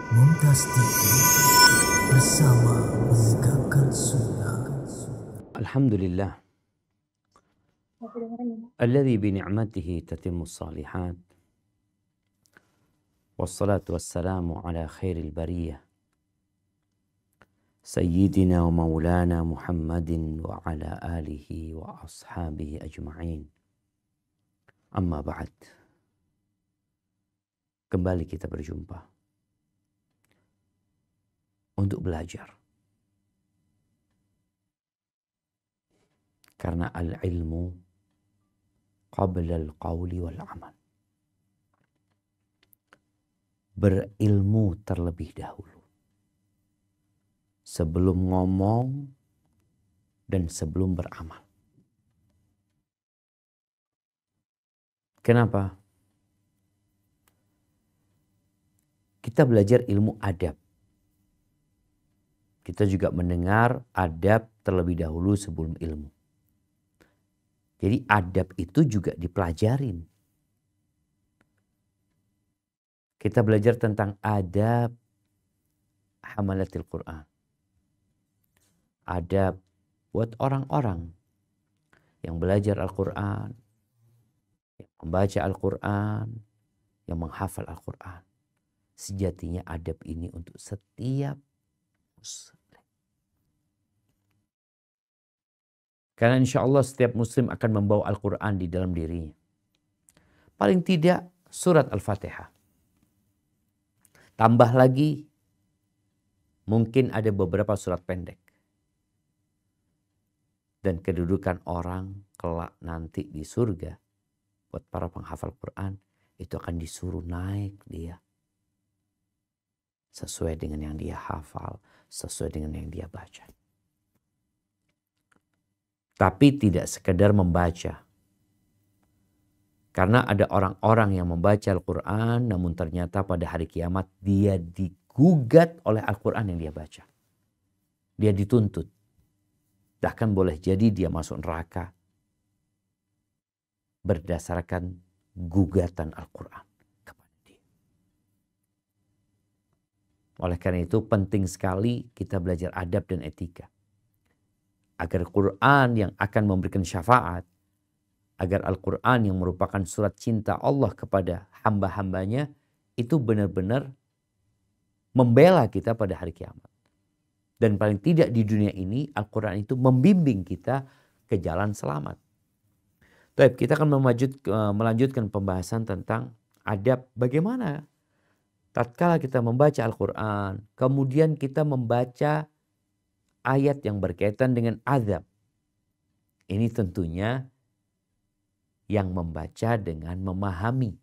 Mumtaz TV bersama menegakkan sunnah. Alhamdulillah alladzi bi ni'matihi tatimmu shalihat wassalatu wassalamu ala khairil bariyah sayyidina wa maulana Muhammadin wa ala alihi wa ashabihi ajma'in. Amma ba'd. Kembali kita berjumpa untuk belajar. Karena al-ilmu qabla al-qawli wal-amal. Berilmu terlebih dahulu. Sebelum ngomong dan sebelum beramal. Kenapa? Kita belajar ilmu adab. Kita juga mendengar adab terlebih dahulu sebelum ilmu. Jadi adab itu juga dipelajarin. Kita belajar tentang adab hamalatil Quran. Adab buat orang-orang yang belajar Al-Quran, yang membaca Al-Quran, yang menghafal Al-Quran. Sejatinya adab ini untuk setiap muslim. Karena insya Allah setiap muslim akan membawa Al-Quran di dalam dirinya. Paling tidak surat Al-Fatihah. Tambah lagi mungkin ada beberapa surat pendek. Dan kedudukan orang kelak nanti di surga buat para penghafal Quran itu akan disuruh naik dia. Sesuai dengan yang dia hafal, sesuai dengan yang dia baca. Tapi tidak sekedar membaca. Karena ada orang-orang yang membaca Al-Quran namun ternyata pada hari kiamat dia digugat oleh Al-Quran yang dia baca. Dia dituntut. Bahkan boleh jadi dia masuk neraka berdasarkan gugatan Al-Quran kepada dia. Oleh karena itu penting sekali kita belajar adab dan etika. Agar Quran yang akan memberikan syafaat, agar Al-Quran yang merupakan surat cinta Allah kepada hamba-hambanya itu benar-benar membela kita pada hari kiamat. Dan paling tidak di dunia ini Al-Quran itu membimbing kita ke jalan selamat. Baik, kita akan melanjutkan pembahasan tentang adab bagaimana tatkala kita membaca Al-Quran, kemudian kita membaca ayat yang berkaitan dengan azab. Ini tentunya yang membaca dengan memahami.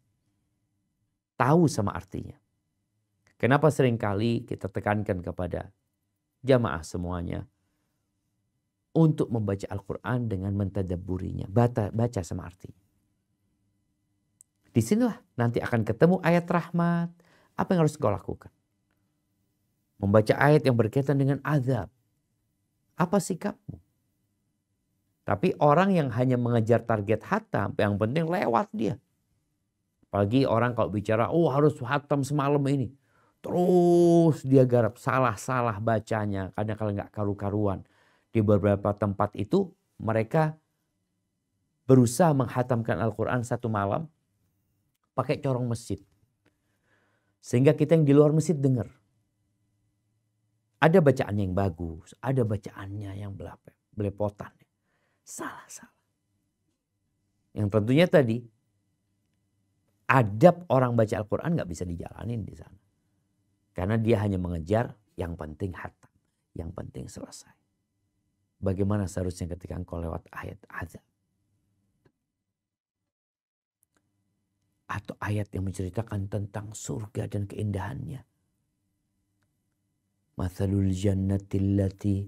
Tahu sama artinya. Kenapa seringkali kita tekankan kepada jamaah semuanya untuk membaca Al-Quran dengan mentadabburinya. Baca sama artinya. Disinilah nanti akan ketemu ayat rahmat. Apa yang harus kau lakukan? Membaca ayat yang berkaitan dengan azab. Apa sikapmu? Tapi orang yang hanya mengejar target hatam, yang penting lewat dia. Apalagi orang kalau bicara, harus hatam semalam ini. Terus dia garap salah-salah bacanya. Kadang kalau nggak karu-karuan. Di beberapa tempat itu mereka berusaha menghatamkan Al-Quran satu malam pakai corong masjid. Sehingga kita yang di luar masjid dengar. Ada bacaannya yang bagus, ada bacaannya yang belepotan. Salah-salah. Yang tentunya tadi, adab orang baca Al-Quran gak bisa dijalanin di sana. Karena dia hanya mengejar yang penting hatam, yang penting selesai. Bagaimana seharusnya ketika engkau lewat ayat azab? Atau ayat yang menceritakan tentang surga dan keindahannya. Mathalul jannati allati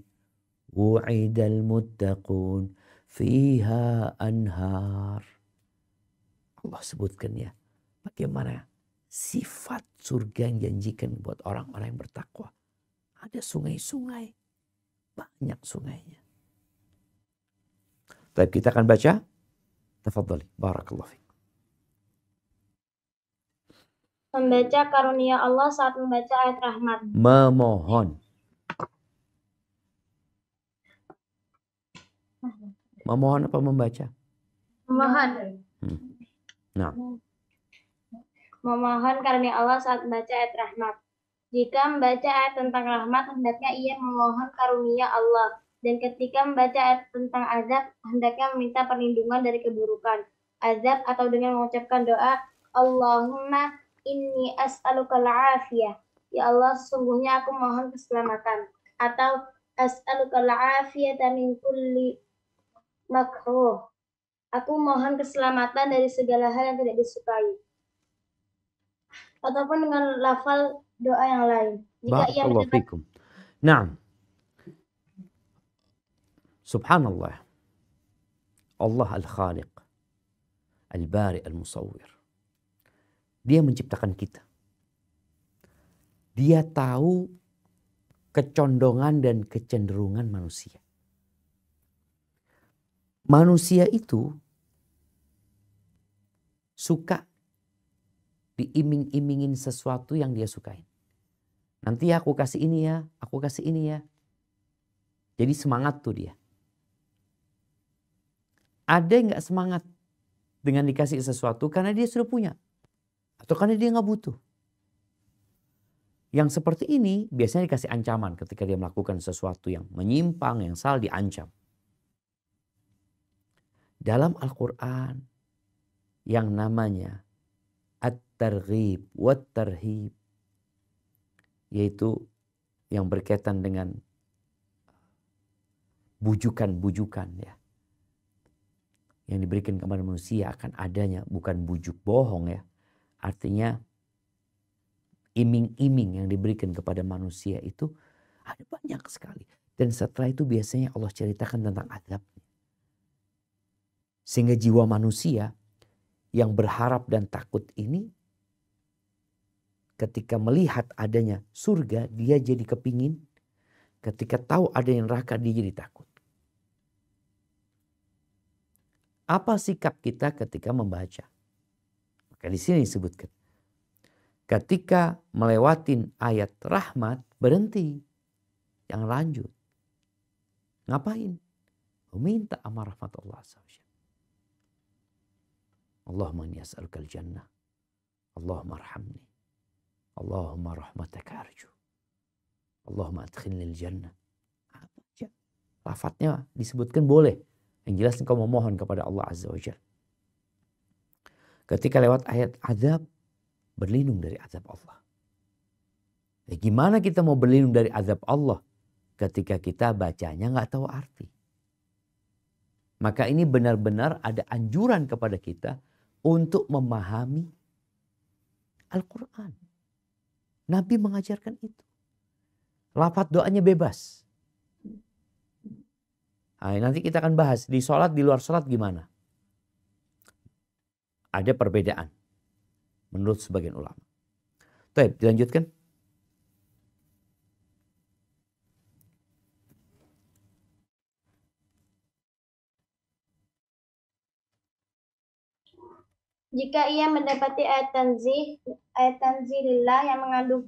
wu'idal muttaqun fiha anhar. Allah sebutkan ya. Bagaimana sifat surga yang janjikan buat orang-orang yang bertakwa. Ada sungai-sungai. Banyak sungainya. Baik, kita akan baca. Tafadhali. Barakallahu fiik. Membaca karunia Allah saat membaca ayat rahmat. Memohon. Memohon apa membaca? Memohon. Nah, Memohon karunia Allah saat membaca ayat rahmat. Jika membaca ayat tentang rahmat, hendaknya ia memohon karunia Allah. Dan ketika membaca ayat tentang azab, hendaknya meminta perlindungan dari keburukan azab atau dengan mengucapkan doa, Allahumma inni as'alukal afiyah. Ya Allah, sesungguhnya aku mohon keselamatan. Atau as'alukal afiyata min kulli makruh. Aku mohon keselamatan dari segala hal yang tidak disukai. Ataupun dengan lafal doa yang lain. Jika ia barakallahu mendapat fikum. Naam. Subhanallah. Allah al-Khaliq. Al-Bari al-Musawwir. Dia menciptakan kita. Dia tahu kecondongan dan kecenderungan manusia. Manusia itu suka diiming-imingin sesuatu yang dia sukain. Nanti aku kasih ini ya, aku kasih ini ya. Jadi semangat tuh dia. Ada yang gak semangat dengan dikasih sesuatu karena dia sudah punya. Atau karena dia gak butuh. Yang seperti ini biasanya dikasih ancaman ketika dia melakukan sesuatu yang menyimpang, yang salah, diancam. Dalam Al-Quran yang namanya at-targhib wat-tarhib, yaitu yang berkaitan dengan bujukan-bujukan ya, yang diberikan kepada manusia akan adanya, bukan bujuk bohong ya, artinya iming-iming yang diberikan kepada manusia itu ada banyak sekali. Dan setelah itu biasanya Allah ceritakan tentang azabnya. Sehingga jiwa manusia yang berharap dan takut ini ketika melihat adanya surga dia jadi kepingin. Ketika tahu adanya neraka dia jadi takut. Apa sikap kita ketika membaca? Maka di sini disebutkan. Ketika melewatin ayat rahmat berhenti. Jangan lanjut. Ngapain? Meminta amal rahmat Allah SWT. Allahumma inni as'alukal jannah. Allahumma arhamni. Allahumma rahmataka arju. Allahumma adkhilnil jannah. Apa aja. Lafadznya disebutkan boleh. Yang jelas engkau memohon kepada Allah Azza wa Jalla. Ketika lewat ayat azab, berlindung dari azab Allah. Gimana kita mau berlindung dari azab Allah ketika kita bacanya nggak tahu arti? Maka ini benar-benar ada anjuran kepada kita untuk memahami Al-Quran. Nabi mengajarkan itu. Lafaz doanya bebas. Nah, nanti kita akan bahas di sholat, di luar sholat gimana. Ada perbedaan menurut sebagian ulama. Baik, dilanjutkan. Jika ia mendapati ayat tanzilillah yang mengandung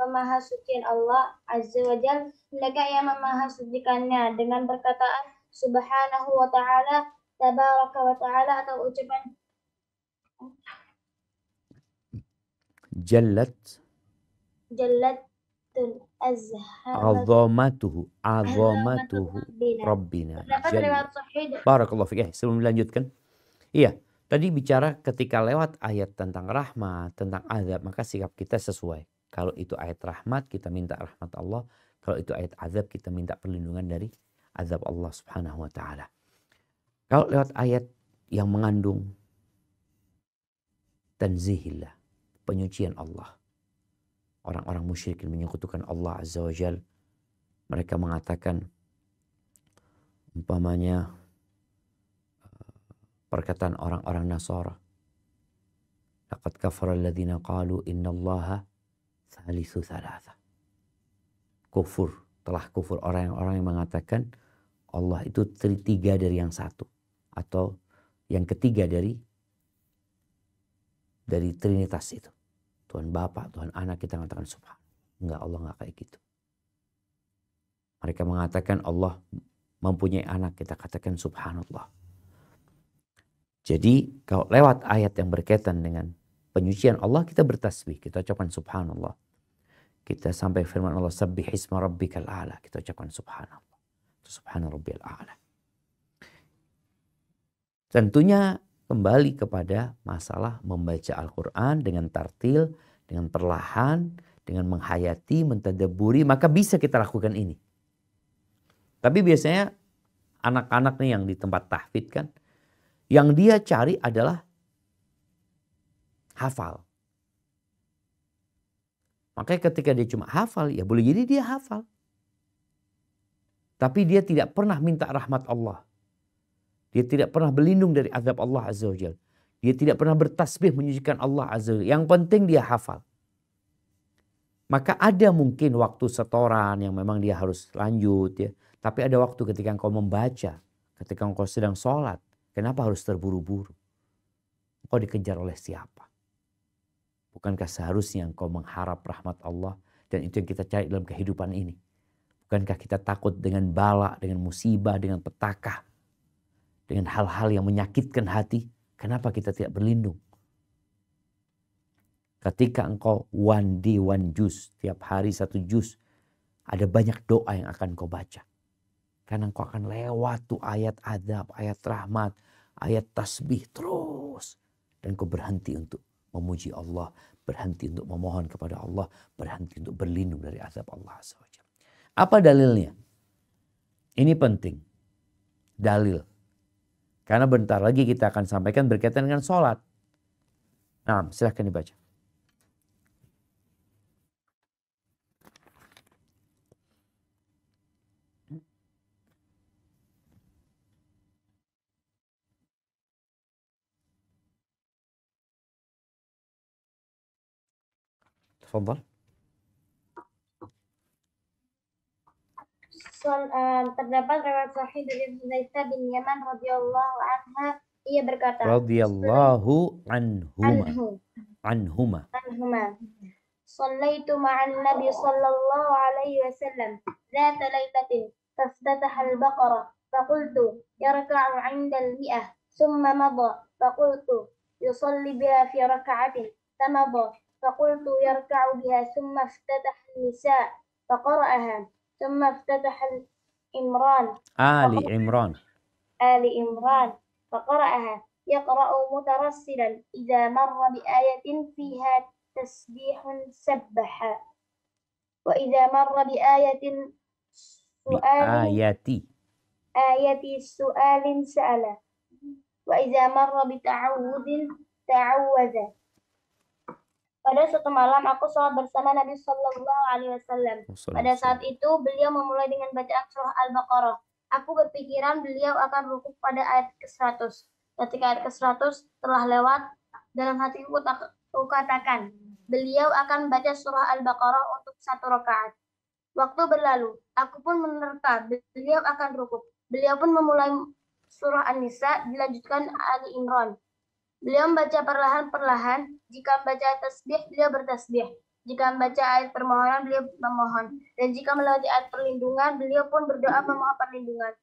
pemahasucian Allah Azza wa Jalla, hendaknya ia memahasucikannya dengan perkataan Subhanahu wa ta'ala, Tabaraka wa ta'ala, atau ucapan Jallatul azamatuhu Rabbina. Barakallahu fiik. Sebelum dilanjutkan. Iya. Tadi bicara ketika lewat ayat tentang rahmat, tentang azab, maka sikap kita sesuai. Kalau itu ayat rahmat, kita minta rahmat Allah. Kalau itu ayat azab, kita minta perlindungan dari azab Allah Subhanahu wa ta'ala. Kalau lewat ayat yang mengandung tanzihillah, penyucian Allah. Orang-orang musyrik yang menyekutukan Allah Azza wa Jal, mereka mengatakan umpamanya perkataan orang-orang Nasara. Laqad kafara alladhina qalu innallaha thalithu thalatha. Kufur, telah kufur orang-orang yang mengatakan Allah itu tiga dari yang satu. Atau yang ketiga dari Trinitas itu. Tuhan Bapa, Tuhan Anak, kita mengatakan subhanallah. Enggak, Allah enggak kayak gitu. Mereka mengatakan Allah mempunyai anak, kita katakan subhanallah. Jadi kalau lewat ayat yang berkaitan dengan penyucian Allah, kita bertasbih, kita ucapkan subhanallah. Kita sampai firman Allah, sabbih isma rabbikal a'la, kita ucapkan subhanallah. Subhana rabbiyal a'la. Tentunya kembali kepada masalah membaca Al-Quran dengan tartil, dengan perlahan, dengan menghayati, mentadabburi, maka bisa kita lakukan ini. Tapi biasanya anak-anak nih yang di tempat tahfidz kan, yang dia cari adalah hafal. Makanya ketika dia cuma hafal, ya boleh jadi dia hafal. Tapi dia tidak pernah minta rahmat Allah. Dia tidak pernah berlindung dari azab Allah Azza wa Jalla. Dia tidak pernah bertasbih menyucikan Allah Azza wa Jalla. Yang penting dia hafal. Maka ada mungkin waktu setoran yang memang dia harus lanjut ya. Tapi ada waktu ketika engkau membaca, ketika engkau sedang sholat, kenapa harus terburu-buru? Engkau dikejar oleh siapa? Bukankah seharusnya engkau mengharap rahmat Allah? Dan itu yang kita cari dalam kehidupan ini. Bukankah kita takut dengan bala, dengan musibah, dengan petaka, dengan hal-hal yang menyakitkan hati? Kenapa kita tidak berlindung? Ketika engkau one day one juz, tiap hari 1 juz, ada banyak doa yang akan kau baca. Karena engkau akan lewat tuh ayat adab, ayat rahmat, ayat tasbih terus. Dan kau berhenti untuk memuji Allah, berhenti untuk memohon kepada Allah, berhenti untuk berlindung dari azab Allah SWT. Apa dalilnya? Ini penting. Dalil. Karena bentar lagi kita akan sampaikan berkaitan dengan sholat. Nah, silahkan dibaca. Tafadhal. Terdapat riwayat sahih dari Hudzaifah bin Yaman radhiyallahu anha, ia berkata, Radhiyallahu anhuma. Shallaitu ma'an Nabi sallallahu alaihi wasallam ذات ليلة فافتتح البقرة فقلت يركع عند 100 ثم مضى فقلت يصلي بها في ركعة فمضى فقلت يركع بها ثم افتتح النساء فقرأها ثم افتتح آل عمران فقرأها يقرأ مترسلا إذا مر بآية فيها تسبيح سبح وإذا مر بآية سؤال سأل وإذا مر بتعوذ تعوذ. Pada suatu malam aku sholat bersama Nabi Sallallahu Alaihi Wasallam. Pada saat itu beliau memulai dengan bacaan surah Al-Baqarah. Aku berpikiran beliau akan rukuk pada ayat ke-100. Ketika ayat ke-100 telah lewat, dalam hatiku katakan, beliau akan baca surah Al-Baqarah untuk 1 rakaat. Waktu berlalu, aku pun menerka beliau akan rukuk. Beliau pun memulai surah An-Nisa, dilanjutkan Ali Imran. Beliau membaca perlahan-perlahan. Jika membaca ayat tasbih, beliau bertasbih. Jika membaca ayat permohonan, beliau memohon. Dan jika melewati ayat perlindungan, beliau pun berdoa memohon perlindungan.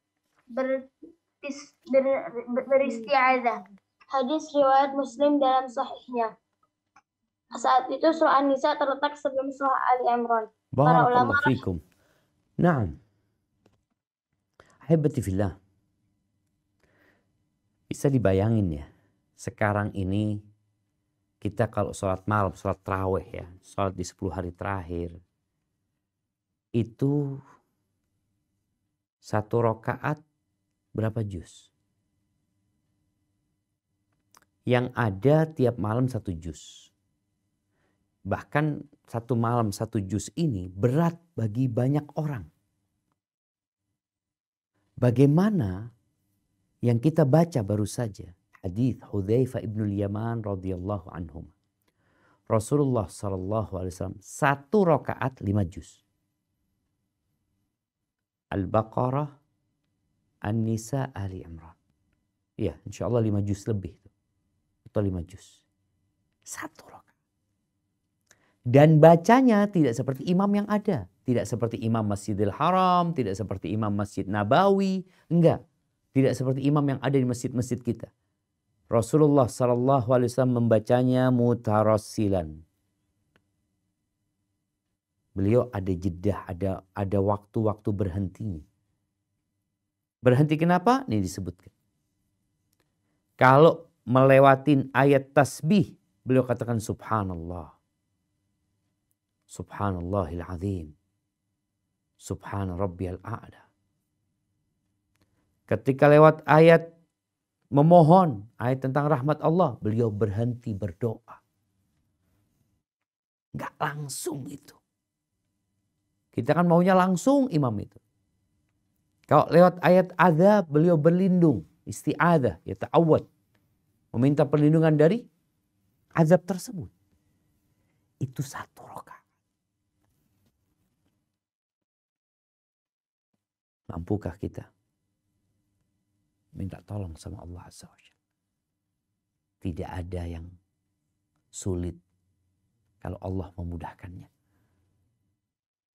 Beristi'adzah. Hadis riwayat Muslim dalam sahihnya. Saat itu surah An-Nisa terletak sebelum surah Ali Imran. Para ulama fikum. Naam. Ahibati fillah. Bisa dibayangin ya. Sekarang ini kita kalau sholat malam, sholat tarawih ya, sholat di 10 hari terakhir, itu 1 rakaat berapa juz? Yang ada tiap malam 1 juz. Bahkan 1 malam 1 juz ini berat bagi banyak orang. Bagaimana yang kita baca baru saja. Hadits Hudzaifah ibnul Yaman radhiyallahu anhum. Rasulullah sallallahu alaihi wasallam 1 rakaat 5 juz. Al-Baqarah, An-Nisa, Ali Imran. Iya, insyaallah 5 juz lebih. Atau 5 juz. 1 rakaat. Dan bacanya tidak seperti imam yang ada. Tidak seperti imam Masjidil Haram, tidak seperti imam Masjid Nabawi. Enggak. Tidak seperti imam yang ada di masjid-masjid kita. Rasulullah SAW membacanya mutarassilan. Beliau ada jeda, ada waktu-waktu berhentinya. Berhenti kenapa? Ini disebutkan. Kalau melewatin ayat tasbih, beliau katakan subhanallah. Subhanallahil azim. Subhana rabbiyal a'la. Ketika lewat ayat memohon, ayat tentang rahmat Allah, beliau berhenti berdoa. Enggak langsung itu. Kita kan maunya langsung imam itu. Kalau lewat ayat azab, beliau berlindung. Isti'adah, ya ta'awad. Meminta perlindungan dari azab tersebut. Itu 1 rakaat. Mampukah kita minta tolong sama Allah Azza wa Jalla? Tidak ada yang sulit kalau Allah memudahkannya.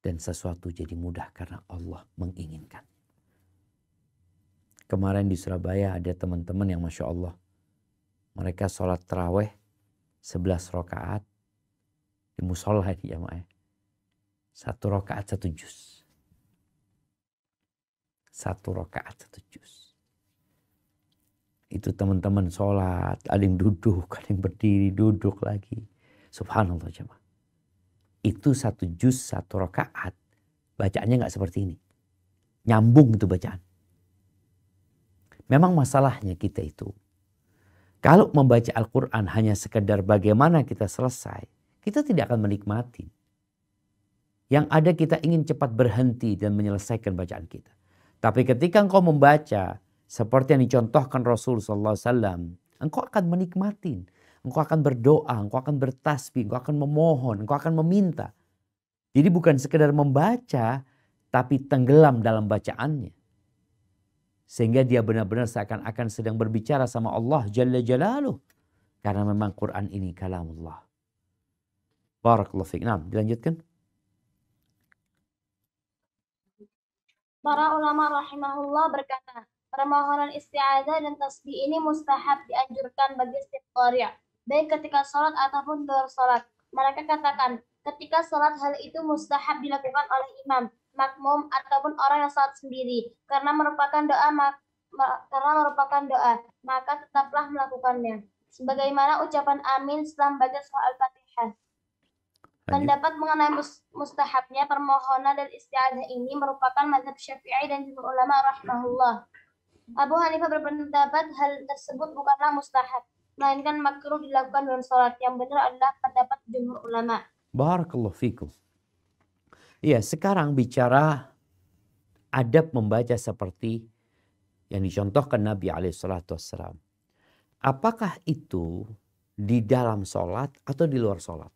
Dan sesuatu jadi mudah karena Allah menginginkan. Kemarin di Surabaya ada teman-teman yang Masya Allah. Mereka sholat taraweh 11 rakaat di musola di jamaah. 1 rakaat 1 juz. 1 rakaat 1 juz. Itu teman-teman sholat, ada yang duduk, ada yang berdiri, duduk lagi. Subhanallah jemaah. Itu 1 juz 1 rakaat. Bacaannya nggak seperti ini. Nyambung itu bacaan. Memang masalahnya kita itu. Kalau membaca Al-Quran hanya sekedar bagaimana kita selesai. Kita tidak akan menikmati. Yang ada kita ingin cepat berhenti dan menyelesaikan bacaan kita. Tapi ketika engkau membaca seperti yang dicontohkan Rasul SAW, engkau akan menikmati, engkau akan berdoa, engkau akan bertasbih, engkau akan memohon, engkau akan meminta. Jadi bukan sekedar membaca, tapi tenggelam dalam bacaannya. Sehingga dia benar-benar seakan-akan sedang berbicara sama Allah Jalla Jalaluh. Karena memang Quran ini kalamullah. Barakallahu fiik. Nah, dilanjutkan. Para ulama rahimahullah berkata, permohonan isti'adzah dan tasbih ini mustahab dianjurkan bagi setiap qari', baik ketika sholat ataupun luar sholat. Mereka katakan, ketika sholat hal itu mustahab dilakukan oleh imam, makmum ataupun orang yang sholat sendiri, karena merupakan doa, maka tetaplah melakukannya. Sebagaimana ucapan amin setelah membaca surah Al-Fatihah. Pendapat mengenai mustahabnya permohonan dan isti'adzah ini merupakan mazhab Syafi'i dan jumhur ulama rahimahullah. Abu Hanifah berpendapat hal tersebut bukanlah mustahab, melainkan makruh dilakukan dalam sholat. Yang benar adalah pendapat jumhur ulama. Barakallahu fikum. Iya, sekarang bicara adab membaca seperti yang dicontohkan Nabi SAW. Apakah itu di dalam sholat atau di luar sholat?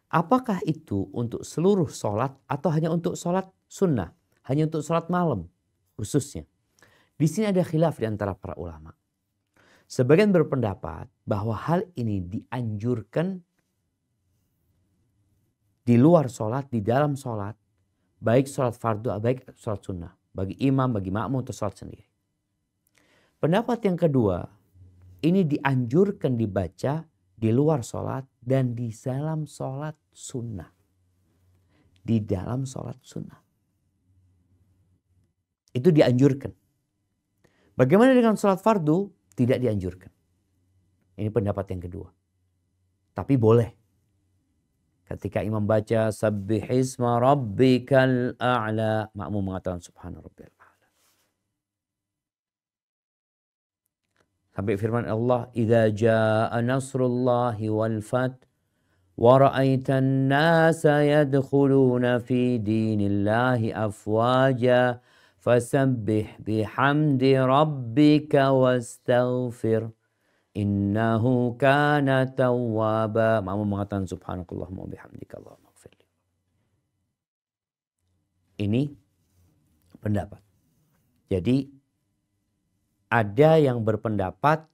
Apakah itu untuk seluruh sholat atau hanya untuk sholat sunnah? Hanya untuk sholat malam khususnya. Di sini ada khilaf di antara para ulama. Sebagian berpendapat bahwa hal ini dianjurkan di luar sholat, di dalam sholat. Baik sholat fardu, baik sholat sunnah. Bagi imam, bagi makmum atau sholat sendiri. Pendapat yang kedua, ini dianjurkan dibaca di luar sholat dan di dalam sholat sunnah. Di dalam sholat sunnah. Itu dianjurkan. Bagaimana dengan sholat fardu? Tidak dianjurkan. Ini pendapat yang kedua. Tapi boleh. Ketika imam baca sabbihisma rabbikal a'la, makmum mengatakan subhana rabbiyal a'la. Sampai firman Allah, idza jaa nasrullahi wal fath wa ra'aitan nasa yadkhuluna fi dinillahi afwaja fasabbih bihamdi rabbika wastaghfir innahu kana tawwaba. Makmum mengatakan subhanakallahumma bihamdika Allahumma ighfirli. Ini pendapat. Jadi ada yang berpendapat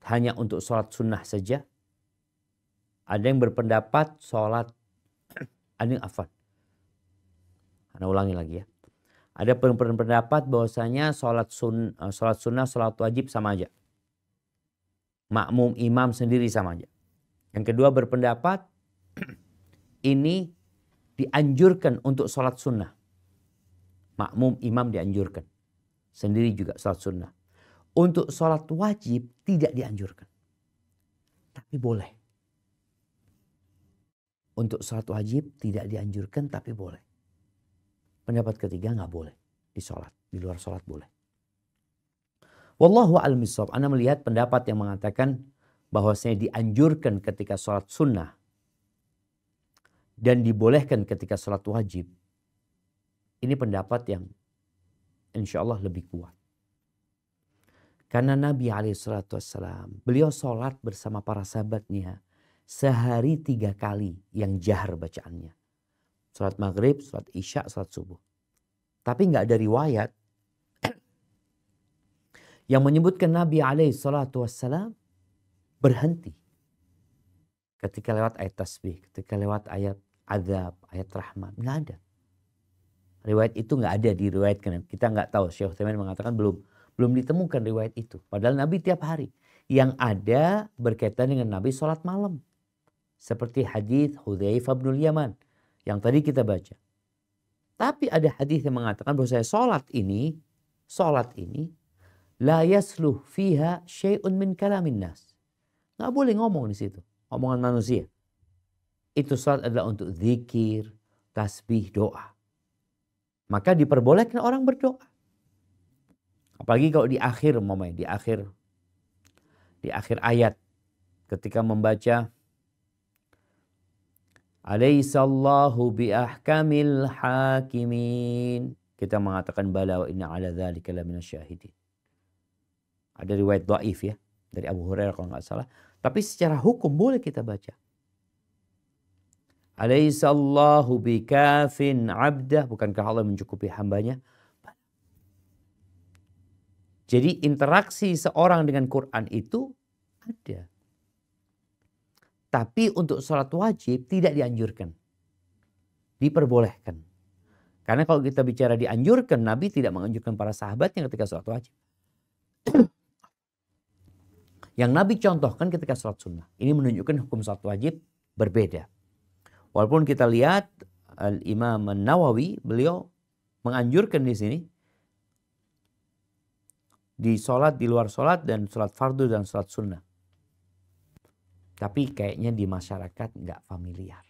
hanya untuk sholat sunnah saja. Ada yang berpendapat sholat, Ana ulangi lagi ya. Ada pendapat bahwasanya sholat sunnah, sholat wajib sama aja. Makmum imam sendiri sama aja. Yang kedua berpendapat ini dianjurkan untuk sholat sunnah. Makmum imam dianjurkan. Sendiri juga sholat sunnah. Untuk sholat wajib tidak dianjurkan. Tapi boleh. Untuk sholat wajib tidak dianjurkan tapi boleh. Pendapat ketiga nggak boleh di sholat. Di luar sholat boleh. Wallahu a'lam bishawab. Ana melihat pendapat yang mengatakan bahwasanya dianjurkan ketika sholat sunnah dan dibolehkan ketika sholat wajib. Ini pendapat yang insya Allah lebih kuat. Karena Nabi SAW, beliau sholat bersama para sahabatnya sehari 3 kali yang jahar bacaannya. Sholat maghrib, sholat isya, sholat subuh. Tapi nggak ada riwayat yang menyebutkan Nabi SAW berhenti ketika lewat ayat tasbih, ketika lewat ayat azab, ayat rahmat. Nggak ada. Riwayat itu nggak ada diriwayatkan. Kita nggak tahu. Syekh Utsaimin mengatakan belum ditemukan riwayat itu. Padahal Nabi tiap hari. Yang ada berkaitan dengan Nabi sholat malam. Seperti hadis Hudzaifah bin Yaman yang tadi kita baca. Tapi ada hadis yang mengatakan bahwa sholat ini la yasluh fiha syai'un min kalamin nas. Nggak boleh ngomong di situ, omongan manusia. Itu sholat adalah untuk zikir, tasbih, doa. Maka diperbolehkan orang berdoa. Apalagi kalau di akhir di akhir ayat ketika membaca Alaihissallahu biahkamil hakimin. Kita mengatakan bala wa inna ala dzalika laminasyahidin. Ada riwayat dhaif ya dari Abu Hurairah kalau nggak salah. Tapi secara hukum boleh kita baca. Alaihissallahu bikafin abdah. Bukankah Allah mencukupi hambanya? Jadi interaksi seorang dengan Quran itu ada. Tapi untuk sholat wajib tidak dianjurkan. Diperbolehkan. Karena kalau kita bicara dianjurkan, Nabi tidak menganjurkan para sahabatnya ketika sholat wajib. Yang Nabi contohkan ketika sholat sunnah. Ini menunjukkan hukum sholat wajib berbeda. Walaupun kita lihat Imam Nawawi, beliau menganjurkan di sini. Di sholat, di luar sholat, dan sholat fardu dan sholat sunnah. Tapi kayaknya di masyarakat nggak familiar.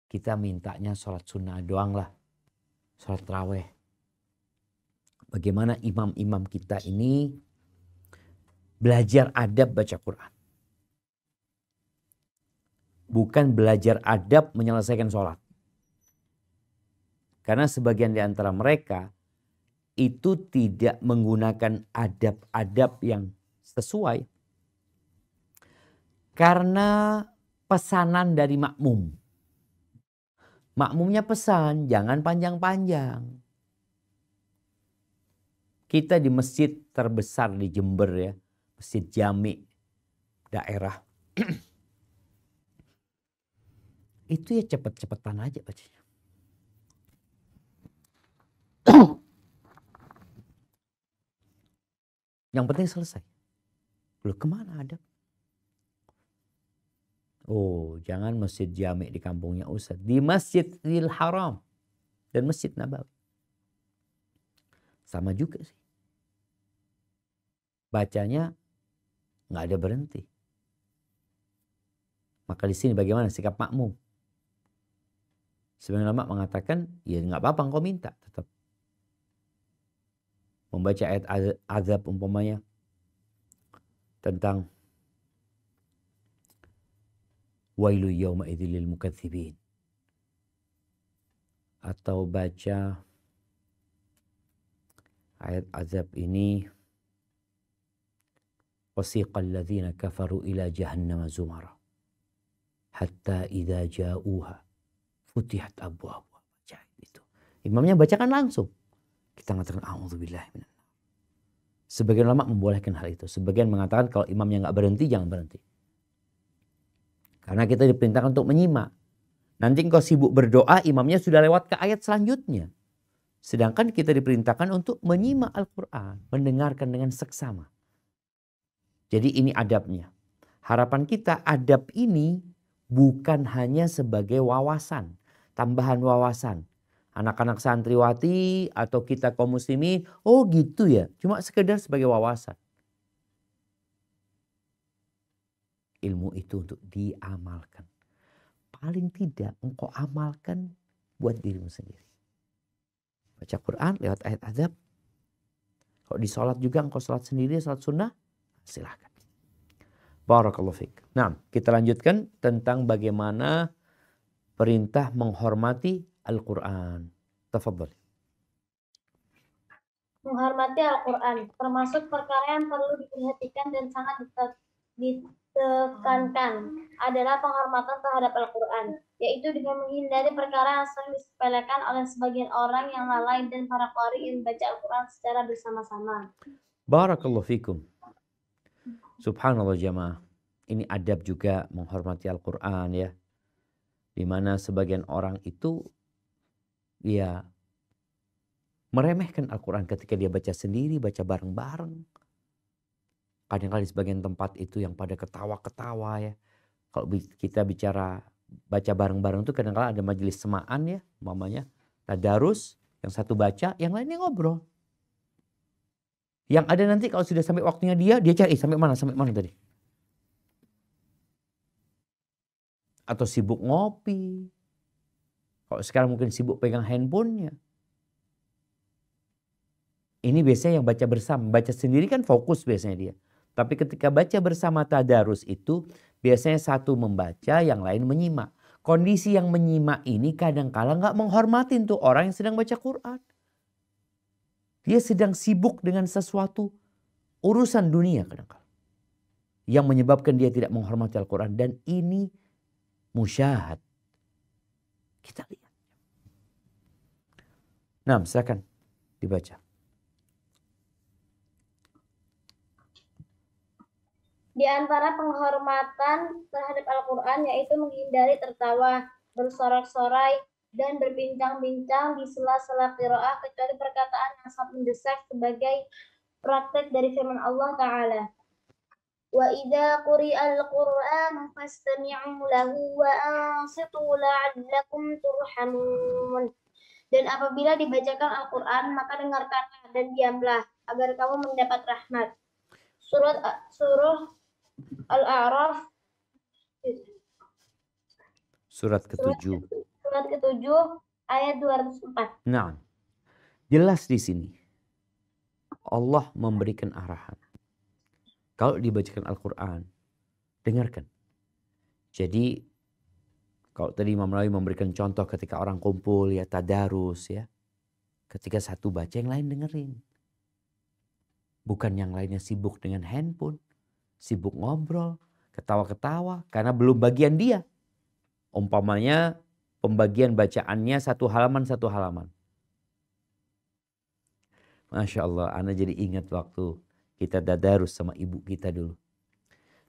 Kita mintanya sholat sunnah doang lah. Sholat raweh. Bagaimana imam-imam kita ini belajar adab baca Quran. Bukan belajar adab menyelesaikan sholat. Karena sebagian di antara mereka itu tidak menggunakan adab-adab yang sesuai. Karena pesanan dari makmum. Makmumnya pesan, jangan panjang-panjang. Kita di masjid terbesar di Jember ya. Masjid Jami daerah. Itu ya cepet-cepetan aja bacanya. Yang penting selesai. Loh kemana adab? Oh, jangan Masjid Jami di kampungnya Ustaz. Di Masjidil Haram dan Masjid Nabawi. Sama juga sih. Bacanya nggak ada berhenti. Maka di sini bagaimana sikap makmum? Sebagian ulama mengatakan, ya nggak apa-apa engkau minta tetap. Membaca ayat azab umpamanya tentang wailu yawma idzil lil mukatsibin. Atau baca ayat azab ini wasiqal ladzina kafaru ila jahannam zumara hatta idza ja'uha futihat abwaaba. Baca itu. Imamnya bacakan langsung. Kita mengatakan a'udzubillahi minan. Sebagian ulama membolehkan hal itu. Sebagian mengatakan kalau imamnya nggak berhenti jangan berhenti. Karena kita diperintahkan untuk menyimak. Nanti engkau sibuk berdoa, imamnya sudah lewat ke ayat selanjutnya. Sedangkan kita diperintahkan untuk menyimak Al-Quran, mendengarkan dengan seksama. Jadi ini adabnya. Harapan kita adab ini bukan hanya sebagai wawasan, tambahan wawasan. Anak-anak santriwati atau kita kaum muslimin, oh gitu ya, cuma sekedar sebagai wawasan. Ilmu itu untuk diamalkan. Paling tidak engkau amalkan buat dirimu sendiri. Baca Quran lewat ayat adab. Kalau di sholat juga engkau sholat sendiri, sholat sunnah, silahkan. Barakallahu fiik. Nah, kita lanjutkan tentang bagaimana perintah menghormati Al-Quran. Tafadhal. Menghormati Al-Quran termasuk perkara yang perlu diperhatikan dan sangat ditekankan adalah penghormatan terhadap Al-Quran, yaitu dengan menghindari perkara yang sering disepelekan oleh sebagian orang yang lalai dan para qari yang membaca Al-Quran secara bersama-sama. Barakallahu fikum. Subhanallah jamaah. Ini adab juga menghormati Al-Quran ya. Di mana sebagian orang itu ya meremehkan Al-Quran ketika dia baca sendiri, baca bareng-bareng. Kadang-kadang di sebagian tempat itu yang pada ketawa-ketawa ya. Kalau kita bicara baca bareng-bareng itu kadang-kadang ada majelis semaan ya. Mamanya tadarus, yang satu baca, yang lainnya ngobrol. Yang ada nanti kalau sudah sampai waktunya dia cari sampai mana tadi. Atau sibuk ngopi. Kalau sekarang mungkin sibuk pegang handphonenya. Ini biasanya yang baca bersama. Baca sendiri kan fokus biasanya dia. Tapi ketika baca bersama tadarus itu biasanya satu membaca, yang lain menyimak. Kondisi yang menyimak ini kadang-kala nggak menghormatin tuh orang yang sedang baca Quran. Dia sedang sibuk dengan sesuatu urusan dunia kadang-kala. Yang menyebabkan dia tidak menghormati Al-Quran. Dan ini musyahad. Kita lihat. Nah, silakan dibaca. Di antara penghormatan terhadap Al-Quran yaitu menghindari tertawa, bersorak-sorai, dan berbincang-bincang di sela-sela qiraah kecuali perkataan yang sangat mendesak sebagai praktek dari firman Allah Ta'ala. Wa idza quri'al Qur'an fastami'u lahu wa ansitu la'allakum turhamun. Dan apabila dibacakan Al-Quran maka dengarkanlah dan diamlah agar kamu mendapat rahmat. Surah Al-A'raf Surat ke-7. Surat ke-7 ayat 204. Nah, jelas di sini Allah memberikan arahan. Kalau dibacakan Al-Quran, dengarkan. Jadi kalau tadi Imam Nawawi memberikan contoh ketika orang kumpul ya tadarus ya. Ketika satu baca yang lain dengerin. Bukan yang lainnya sibuk dengan handphone, sibuk ngobrol, ketawa-ketawa karena belum bagian dia. Umpamanya pembagian bacaannya satu halaman. Masya Allah, ana jadi ingat waktu kita tadarus sama ibu kita dulu.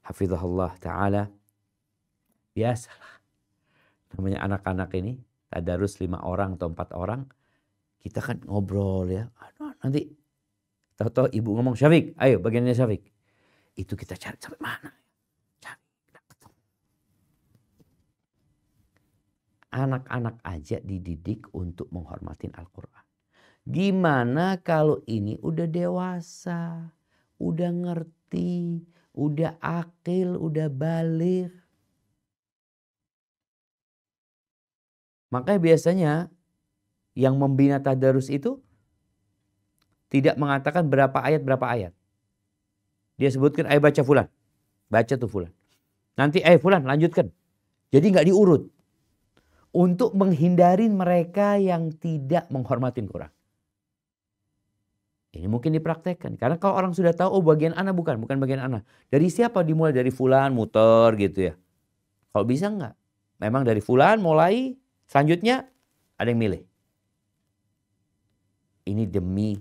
Hafizahullah ta'ala. Biasalah. Namanya anak-anak ini, tadarus 5 orang atau 4 orang. Kita kan ngobrol ya. Nanti tahu-tahu ibu ngomong, Syafiq, ayo bagiannya Syafiq. Itu kita cari sampai mana. Anak-anak aja dididik untuk menghormatin Al-Quran. Gimana kalau ini udah dewasa, udah ngerti, udah akil, udah baligh. Makanya biasanya yang membina tadarus itu tidak mengatakan berapa ayat. Dia sebutkan ayo baca fulan. Baca tuh fulan. Nanti ayo fulan lanjutkan. Jadi nggak diurut. Untuk menghindari mereka yang tidak menghormati Quran. Ini mungkin dipraktekkan. Karena kalau orang sudah tahu, oh bagian ana bukan bagian ana. Dari siapa dimulai? Dari fulan, muter gitu ya. Kalau bisa enggak. Memang dari fulan mulai, selanjutnya ada yang milih. Ini demi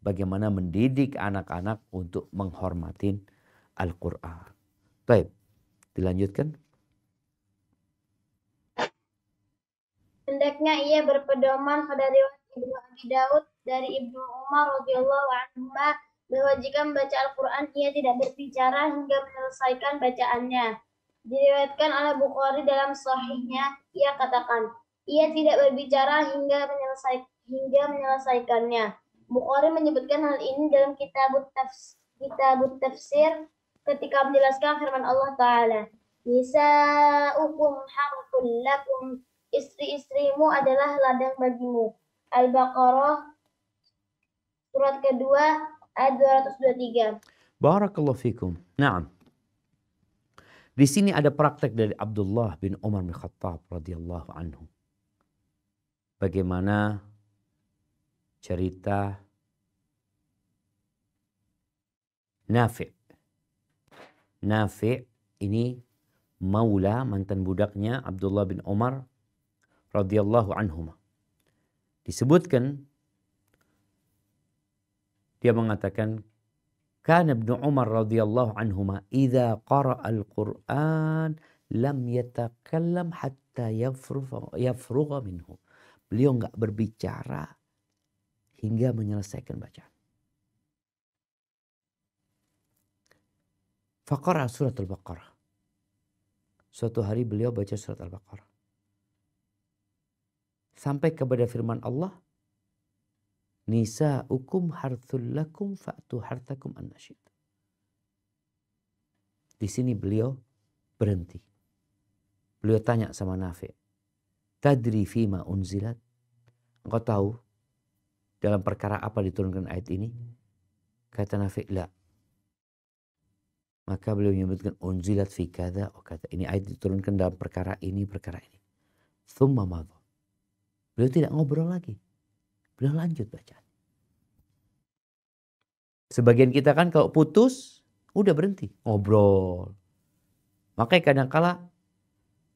bagaimana mendidik anak-anak untuk menghormatin Al-Quran. Baik, dilanjutkan. Hendaknya ia berpedoman pada riwayat Ibnu Abi Daud dari Ibnu Umar radhiyallahu anhu bahwa jika membaca Al-Quran ia tidak berbicara hingga menyelesaikan bacaannya. Diriwayatkan oleh Bukhari dalam sahihnya, ia katakan, ia tidak berbicara hingga menyelesaikannya. Bukhari menyebutkan hal ini dalam kitabut tafsir ketika menjelaskan firman Allah Ta'ala. Nisa'ukum harthul lakum, istri-istrimu adalah ladang bagimu. Al-Baqarah surat kedua ayat 223. Barakallahu fikum. Naam. Di sini ada praktek dari Abdullah bin Umar bin Khattab radhiyallahu anhu. Bagaimana cerita Nafi'. Nafi' ini maula, mantan budaknya Abdullah bin Umar radhiyallahu anhuma. Disebutkan dia mengatakan kana Ibnu Umar radhiyallahu anhuma idza qara'a al-Qur'an lam yatakallam hatta yafrugha minhu. Beliau enggak berbicara hingga menyelesaikan bacaan. Faqara surat Al-Baqarah. Suatu hari beliau baca surat Al-Baqarah. Sampai kepada firman Allah, Nisa'ukum harthul lakum fa'tu harthakum an-nasyid. Di sini beliau berhenti. Beliau tanya sama Nafi', Tadri fima unzilat? Engkau tahu dalam perkara apa diturunkan ayat ini? Kata Nafi', la. Maka beliau menyebutkan unzilat fi kadza wa kadza. Ini ayat diturunkan dalam perkara ini, perkara ini. Tsumma madha. Beliau tidak ngobrol lagi. Beliau lanjut bacaan. Sebagian kita kan kalau putus, udah berhenti. Ngobrol. Makanya kadang-kala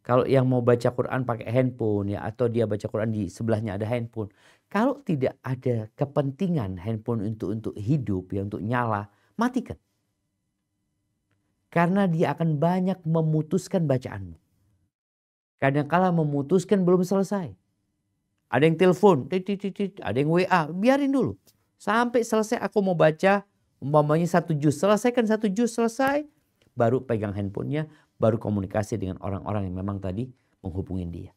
kalau yang mau baca Quran pakai handphone ya, atau dia baca Quran di sebelahnya ada handphone. Kalau tidak ada kepentingan handphone untuk hidup, ya untuk nyala, matikan. Karena dia akan banyak memutuskan bacaanmu. Kadang-kala memutuskan belum selesai. Ada yang telepon, ada yang WA, biarin dulu. Sampai selesai aku mau baca, umpamanya 1 juz. Selesaikan 1 juz selesai, baru pegang handphonenya, baru komunikasi dengan orang-orang yang memang tadi menghubungin dia.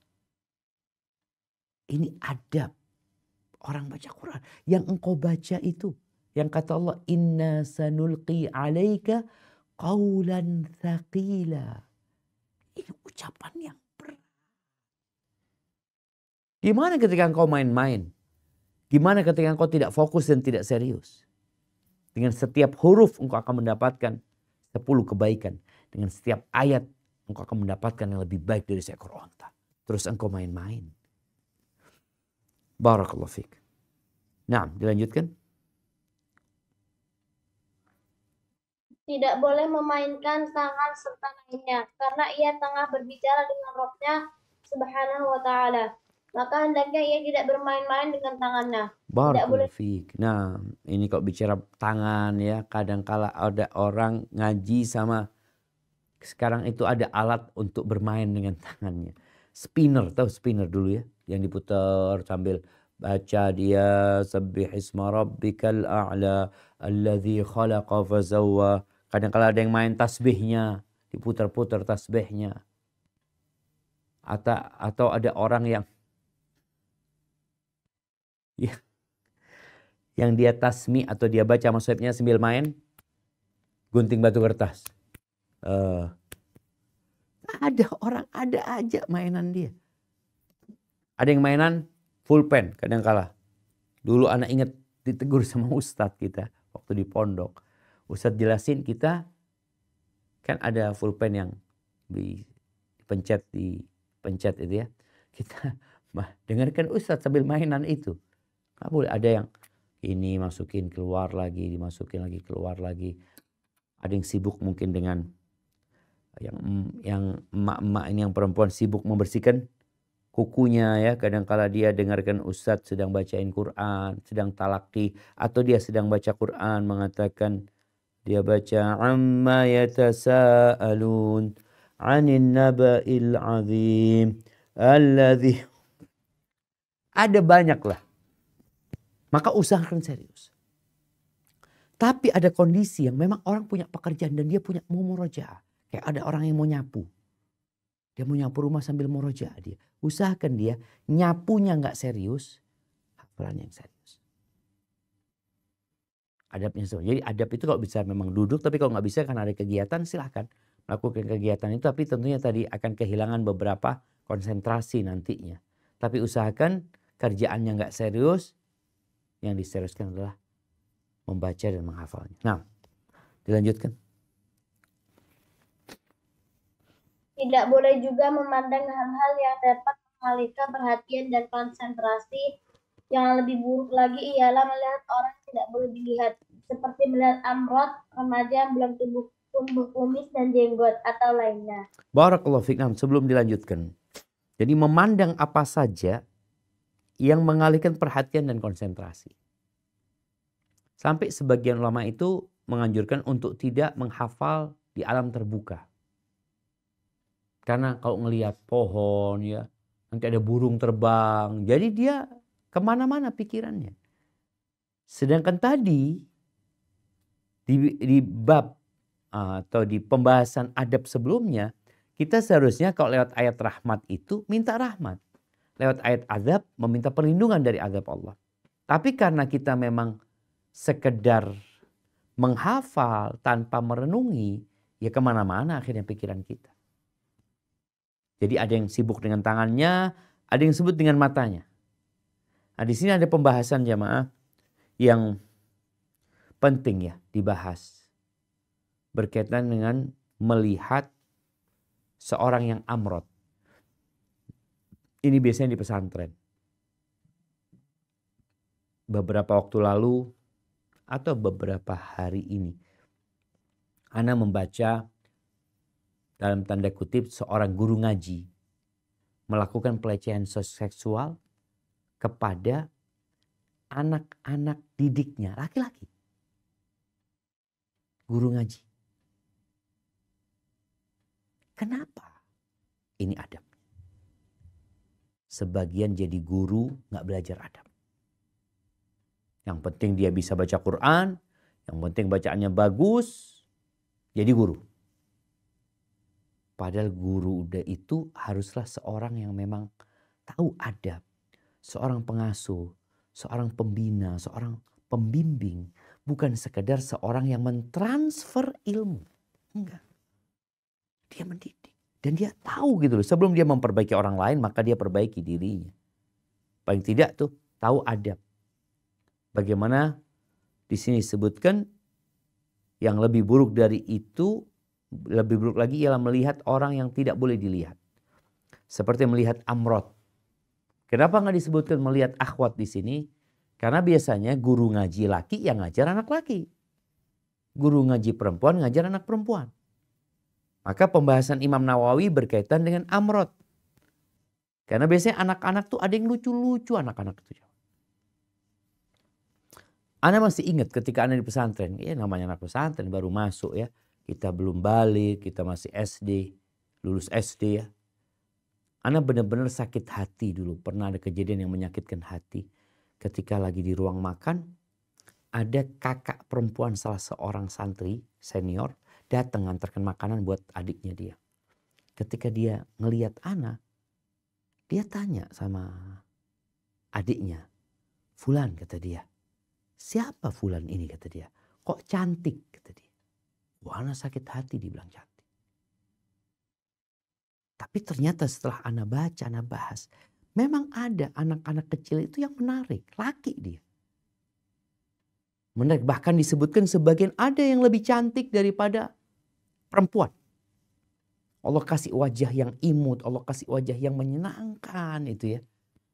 Ini adab orang baca Quran. Yang engkau baca itu, yang kata Allah, Inna sanulqi alaika qawlan thaqila. Ini ucapan yang berat. Gimana ketika engkau main-main? Gimana ketika engkau tidak fokus dan tidak serius? Dengan setiap huruf engkau akan mendapatkan 10 kebaikan. Dengan setiap ayat engkau akan mendapatkan yang lebih baik dari seekor onta. Terus engkau main-main. Barakallahu fiik. Nah, dilanjutkan. Tidak boleh memainkan tangan serta lainnya, karena ia tengah berbicara dengan Rabb-Nya Subhanahu wa Ta'ala. Maka hendaknya ia tidak bermain-main dengan tangannya. Barakallahu fiik. Nah, ini kok bicara tangan ya, kadang-kala ada orang ngaji sama, sekarang itu ada alat untuk bermain dengan tangannya. Spinner, tahu spinner dulu ya, yang diputar sambil baca dia, Sabbihisma rabbikal a'la alladzi khalaqa fazawwa. Kadang-kala ada yang main tasbihnya, diputar-putar tasbihnya. Atau ada orang yang dia tasmi atau dia baca maksudnya sambil main gunting batu kertas. Ada orang, ada aja mainan dia. Ada yang mainan full pen kadang-kala. Dulu anak ingat ditegur sama ustadz kita waktu di pondok. Ustadz jelasin kita kan ada full pen yang dipencet itu ya. Kita dengarkan ustadz sambil mainan itu. Nggak boleh, ada yang ini masukin keluar lagi, dimasukin lagi keluar lagi. Ada yang sibuk mungkin dengan yang emak-emak ini, yang perempuan sibuk membersihkan kukunya ya. Kadang-kala dia dengarkan ustadz sedang bacain Quran, sedang talaqi, atau dia sedang baca Quran mengatakan, dia baca amma yatasaalun 'anil naba'il 'azim alladzi. Ada banyak lah. Maka usahakan serius. Tapi ada kondisi yang memang orang punya pekerjaan dan dia punya mau murojaah. Kayak ada orang yang mau nyapu. Dia mau nyapu rumah sambil murojaah dia. Usahakan dia nyapunya nggak serius, hafalannya yang serius. Adabnya serius. Jadi adab itu kalau bisa memang duduk, tapi kalau nggak bisa karena ada kegiatan silahkan melakukan kegiatan itu. Tapi tentunya tadi akan kehilangan beberapa konsentrasi nantinya. Tapi usahakan kerjaannya nggak serius, yang diseriuskan adalah membaca dan menghafalnya. Nah, dilanjutkan. Tidak boleh juga memandang hal-hal yang dapat mengalihkan perhatian dan konsentrasi. Yang lebih buruk lagi ialah melihat orang yang tidak boleh dilihat, seperti melihat amrod, remaja yang belum tumbuh kumis dan jenggot, atau lainnya. Barakallahu fiik. Sebelum dilanjutkan. Jadi memandang apa saja yang mengalihkan perhatian dan konsentrasi. Sampai sebagian ulama itu menganjurkan untuk tidak menghafal di alam terbuka. Karena kalau ngelihat pohon ya, nanti ada burung terbang. Jadi dia kemana-mana pikirannya. Sedangkan tadi di bab atau di pembahasan adab sebelumnya, kita seharusnya kalau lewat ayat rahmat itu minta rahmat. Lewat ayat azab meminta perlindungan dari azab Allah. Tapi karena kita memang sekedar menghafal tanpa merenungi, ya kemana-mana akhirnya pikiran kita. Jadi ada yang sibuk dengan tangannya, ada yang sibuk dengan matanya. Nah di sini ada pembahasan jamaah yang penting ya dibahas. Berkaitan dengan melihat seorang yang amrod. Ini biasanya di pesantren. Beberapa waktu lalu atau beberapa hari ini, ana membaca dalam tanda kutip seorang guru ngaji melakukan pelecehan seksual kepada anak-anak didiknya, laki-laki. Guru ngaji. Kenapa? Ini adab. Sebagian jadi guru nggak belajar adab. Yang penting dia bisa baca Quran, yang penting bacaannya bagus, jadi guru. Padahal guru udah itu haruslah seorang yang memang tahu adab. Seorang pengasuh, seorang pembina, seorang pembimbing. Bukan sekedar seorang yang mentransfer ilmu. Enggak. Dia mendidik. Dan dia tahu gitu loh. Sebelum dia memperbaiki orang lain, maka dia perbaiki dirinya. Paling tidak tuh tahu adab. Bagaimana di sini disebutkan yang lebih buruk dari itu, lebih buruk lagi ialah melihat orang yang tidak boleh dilihat. Seperti melihat amrod. Kenapa nggak disebutkan melihat akhwat di sini? Karena biasanya guru ngaji laki yang ngajar anak laki. Guru ngaji perempuan ngajar anak perempuan. Maka pembahasan Imam Nawawi berkaitan dengan amrod. Karena biasanya anak-anak tuh ada yang lucu-lucu anak-anak itu. Ana masih ingat ketika Ana di pesantren. Ya namanya anak pesantren baru masuk ya. Kita belum balik, kita masih SD. Lulus SD ya. Ana benar-benar sakit hati dulu. Pernah ada kejadian yang menyakitkan hati. Ketika lagi di ruang makan. Ada kakak perempuan salah seorang santri senior. Datang nganterkan makanan buat adiknya dia. Ketika dia ngelihat Ana. Dia tanya sama adiknya. Fulan kata dia. Siapa Fulan ini kata dia. Kok cantik kata dia. Wah Ana sakit hati dibilang cantik. Tapi ternyata setelah Ana baca, Ana bahas. Memang ada anak-anak kecil itu yang menarik. Laki dia. Menarik. Bahkan disebutkan sebagian ada yang lebih cantik daripada perempuan. Allah kasih wajah yang imut. Allah kasih wajah yang menyenangkan itu ya.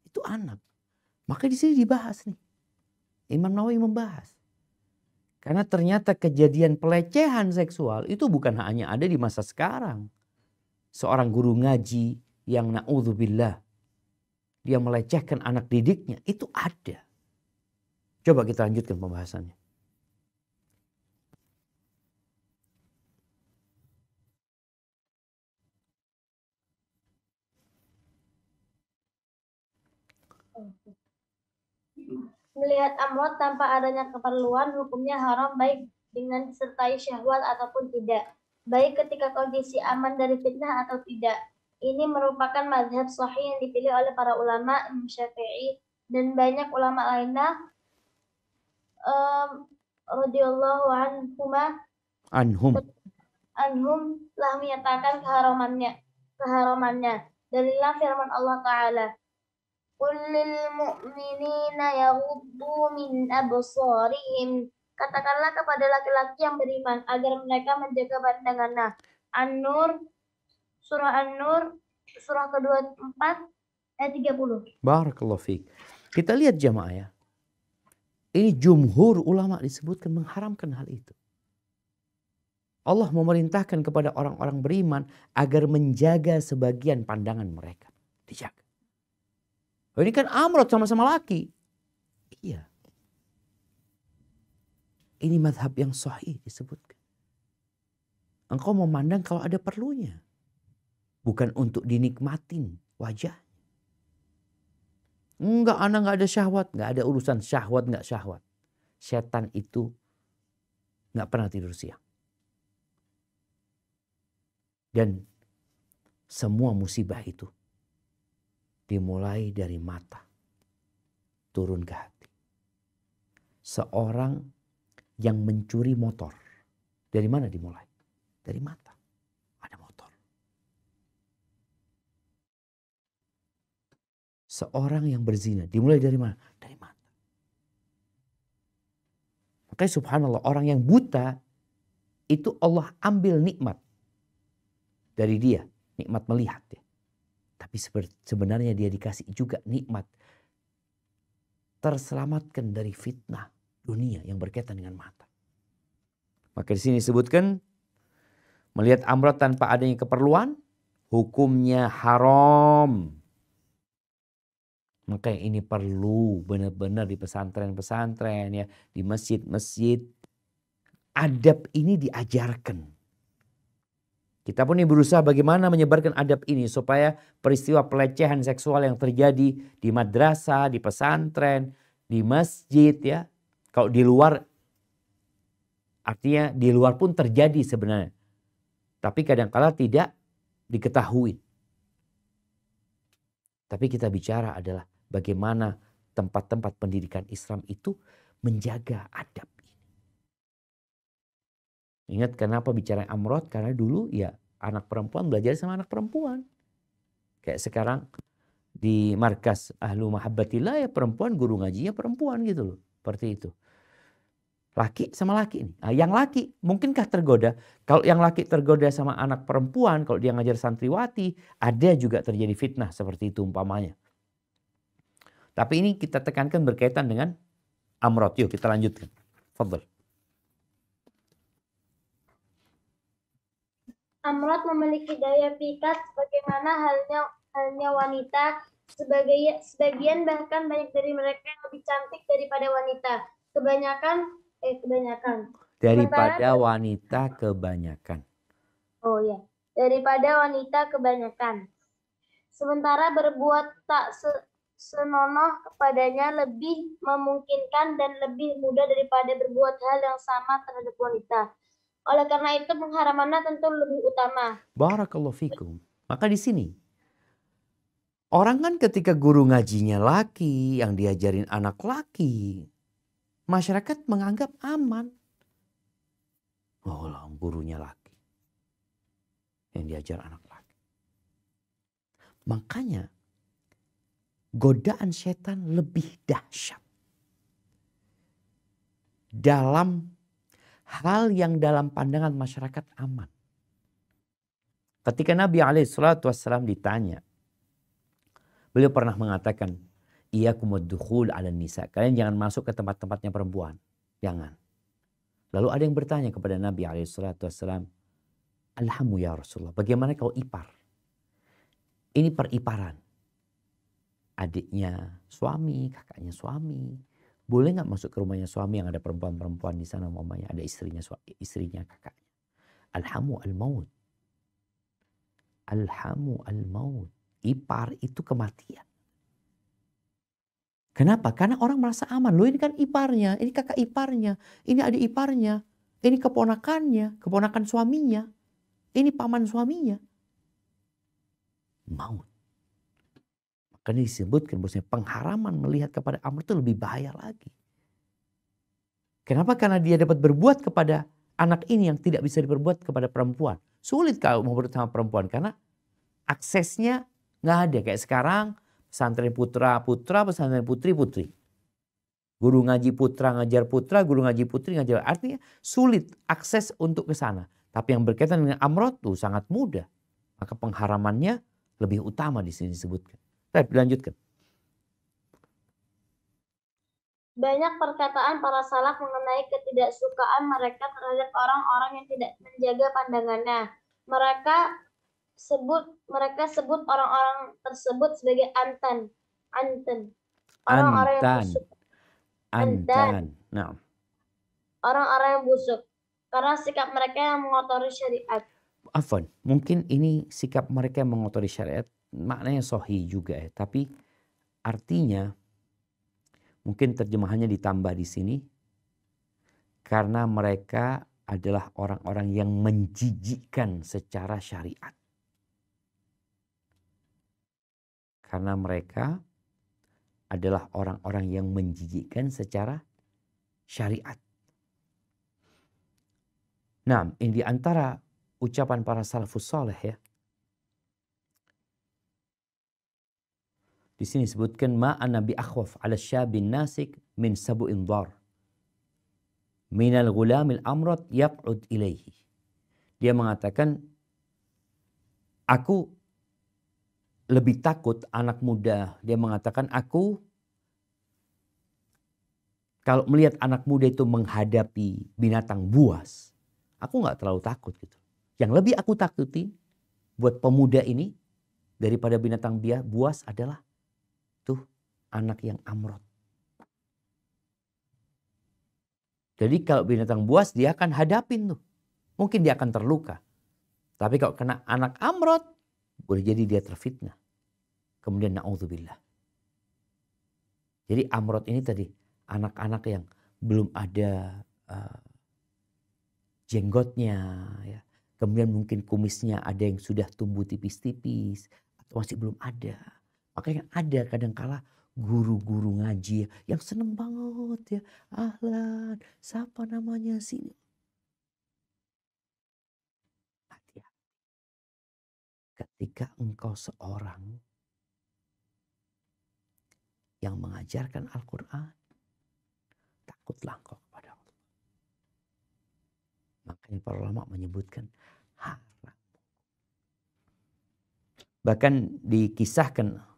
Itu anak. Maka di sini dibahas nih. Imam Nawawi membahas. Karena ternyata kejadian pelecehan seksual itu bukan hanya ada di masa sekarang. Seorang guru ngaji yang na'udzubillah. Dia melecehkan anak didiknya. Itu ada. Coba kita lanjutkan pembahasannya. Melihat amrod tanpa adanya keperluan, hukumnya haram baik dengan disertai syahwat ataupun tidak. Baik ketika kondisi aman dari fitnah atau tidak. Ini merupakan mazhab sahih yang dipilih oleh para ulama, Imam Syafi'i, dan banyak ulama lainnya radhiyallahu Anhum. anhum telah menyatakan keharamannya. Dalilnya firman Allah Ta'ala, Qul lil mu'minina yaghuddu min absarihim. Katakanlah kepada laki-laki yang beriman agar mereka menjaga pandangannya. Surah An-Nur, surah ke-24 ayat 30. Barakallahu fiik. Kita lihat jamaah ya. Ini jumhur ulama disebutkan mengharamkan hal itu. Allah memerintahkan kepada orang-orang beriman agar menjaga sebagian pandangan mereka. Dijaga. Oh, ini kan amrod sama-sama laki. Iya. Ini madhab yang sahih disebutkan. Engkau memandang kalau ada perlunya. Bukan untuk dinikmatin wajah. Enggak, anak enggak ada syahwat. Enggak ada urusan syahwat, enggak syahwat. Setan itu enggak pernah tidur siang. Dan semua musibah itu dimulai dari mata. Turun ke hati. Seorang yang mencuri motor. Dari mana dimulai? Dari mata. Ada motor. Seorang yang berzina. Dimulai dari mana? Dari mata. Makanya subhanallah, orang yang buta itu Allah ambil nikmat dari dia, nikmat melihat ya. Tapi sebenarnya dia dikasih juga nikmat terselamatkan dari fitnah dunia yang berkaitan dengan mata. Maka di sini disebutkan melihat amrod tanpa adanya keperluan, hukumnya haram. Maka ini perlu benar-benar di pesantren-pesantren ya, di masjid-masjid. Adab ini diajarkan. Kita pun ini berusaha bagaimana menyebarkan adab ini supaya peristiwa pelecehan seksual yang terjadi di madrasah, di pesantren, di masjid ya. Kalau di luar, artinya di luar pun terjadi sebenarnya. Tapi kadang-kala tidak diketahui. Tapi kita bicara adalah bagaimana tempat-tempat pendidikan Islam itu menjaga adab. Ingat kenapa bicara amrod? Karena dulu ya anak perempuan belajar sama anak perempuan. Kayak sekarang di markas Ahlu Mahabbatillah ya perempuan guru ngajinya perempuan gitu loh. Seperti itu. Laki sama laki nih. Nah, yang laki mungkinkah tergoda? Kalau yang laki tergoda sama anak perempuan, kalau dia ngajar santriwati, ada juga terjadi fitnah seperti itu umpamanya. Tapi ini kita tekankan berkaitan dengan amrod. Yuk kita lanjutkan. Fadhal. Amrod memiliki daya pikat sebagaimana halnya wanita. Sebagian bahkan banyak dari mereka yang lebih cantik daripada wanita. Kebanyakan. Daripada wanita kebanyakan. Oh ya, daripada wanita kebanyakan. Sementara berbuat tak senonoh kepadanya lebih memungkinkan dan lebih mudah daripada berbuat hal yang sama terhadap wanita. Oleh karena itu pengharamannya tentu lebih utama. Barakallahu fikum. Maka di sini orang kan ketika guru ngajinya laki, yang diajarin anak laki, masyarakat menganggap aman. Oh lah, gurunya laki, yang diajar anak laki. Makanya godaan setan lebih dahsyat dalam hal yang dalam pandangan masyarakat aman. Ketika Nabi SAW ditanya, beliau pernah mengatakan, Iyyakumud dukhul 'alan nisa. Kalian jangan masuk ke tempat-tempatnya perempuan. Jangan. Lalu ada yang bertanya kepada Nabi SAW, Alhamu ya Rasulullah, bagaimana kau ipar? Ini periparan. Adiknya suami, kakaknya suami. Boleh nggak masuk ke rumahnya suami yang ada perempuan-perempuan di sana, mamanya ada istrinya kakaknya. Alhamu al-maut. Alhamu al-maut. Ipar itu kematian. Kenapa? Karena orang merasa aman. Loh ini kan iparnya, ini kakak iparnya, ini adik iparnya, ini keponakannya, keponakan suaminya, ini paman suaminya. Maut. Makanya disebutkan bahwasanya pengharaman melihat kepada Amr itu lebih bahaya lagi. Kenapa? Karena dia dapat berbuat kepada anak ini yang tidak bisa diperbuat kepada perempuan. Sulit kalau mau berbuat sama perempuan karena aksesnya nggak ada. Kayak sekarang pesantren putra-putra, pesantren putri-putri. Guru ngaji putra ngajar putra, guru ngaji putri ngajar. Artinya sulit akses untuk ke sana. Tapi yang berkaitan dengan Amr itu sangat mudah. Maka pengharamannya lebih utama di sini disebutkan. Baik, dilanjutkan. Banyak perkataan para salaf mengenai ketidaksukaan mereka terhadap orang-orang yang tidak menjaga pandangannya. Mereka sebut orang-orang tersebut sebagai antan. Orang-orang yang busuk. Antan. Nah. Orang-orang yang busuk. Karena sikap mereka yang mengotori syariat. Afwan, mungkin ini sikap mereka yang mengotori syariat maknanya sahih juga ya, tapi artinya mungkin terjemahannya ditambah di sini karena mereka adalah orang-orang yang menjijikkan secara syariat. Karena mereka adalah orang-orang yang menjijikkan secara syariat. Nah, ini di antara ucapan para salafus saleh ya. Di sini disebutkan ma'ana bi akhwaf 'ala syabin nasik min sabu'in dar. Minal ghulamil amrat yaq'ud ilaihi. Dia mengatakan aku lebih takut anak muda. Dia mengatakan aku kalau melihat anak muda itu menghadapi binatang buas, aku nggak terlalu takut gitu. Yang lebih aku takuti buat pemuda ini daripada binatang buas adalah tuh anak yang amrot. Jadi kalau binatang buas dia akan hadapin tuh. Mungkin dia akan terluka. Tapi kalau kena anak amrot, boleh jadi dia terfitnah. Kemudian na'udzubillah. Jadi amrot ini tadi anak-anak yang belum ada jenggotnya. Ya. Kemudian mungkin kumisnya ada yang sudah tumbuh tipis-tipis. Atau masih belum ada. Makanya ada kadangkala guru-guru ngaji yang seneng banget ya. Ahlan, siapa namanya sih? Hati-hati. Ketika engkau seorang yang mengajarkan Al-Quran, takutlah engkau kepada Allah. Makanya para ulama menyebutkan haram. Bahkan dikisahkan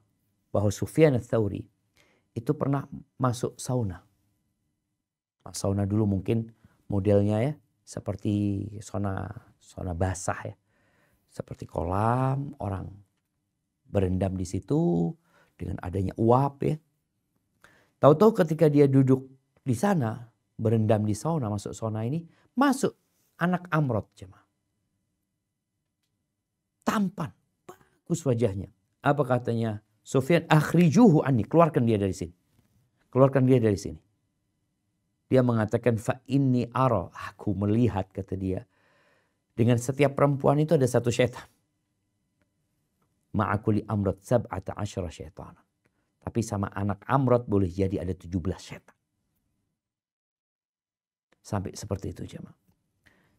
bahwa Sufyan ats-Tsauri itu pernah masuk sauna. Sauna dulu mungkin modelnya ya seperti sauna basah ya. Seperti kolam, orang berendam di situ dengan adanya uap ya. Tahu-tahu ketika dia duduk di sana, berendam di sauna, masuk sauna ini, masuk anak amrot jemaah. Tampan, bagus wajahnya. Apa katanya? Sufyan, akhrijuhu anni, keluarkan dia dari sini. Keluarkan dia dari sini. Dia mengatakan fa inni ara, aku melihat kata dia. Dengan setiap perempuan itu ada satu syaitan. Ma'akuli amrat sab'ata asyara syaitan. Tapi sama anak amrat boleh jadi ada 17 syaitan. Sampai seperti itu jemaah.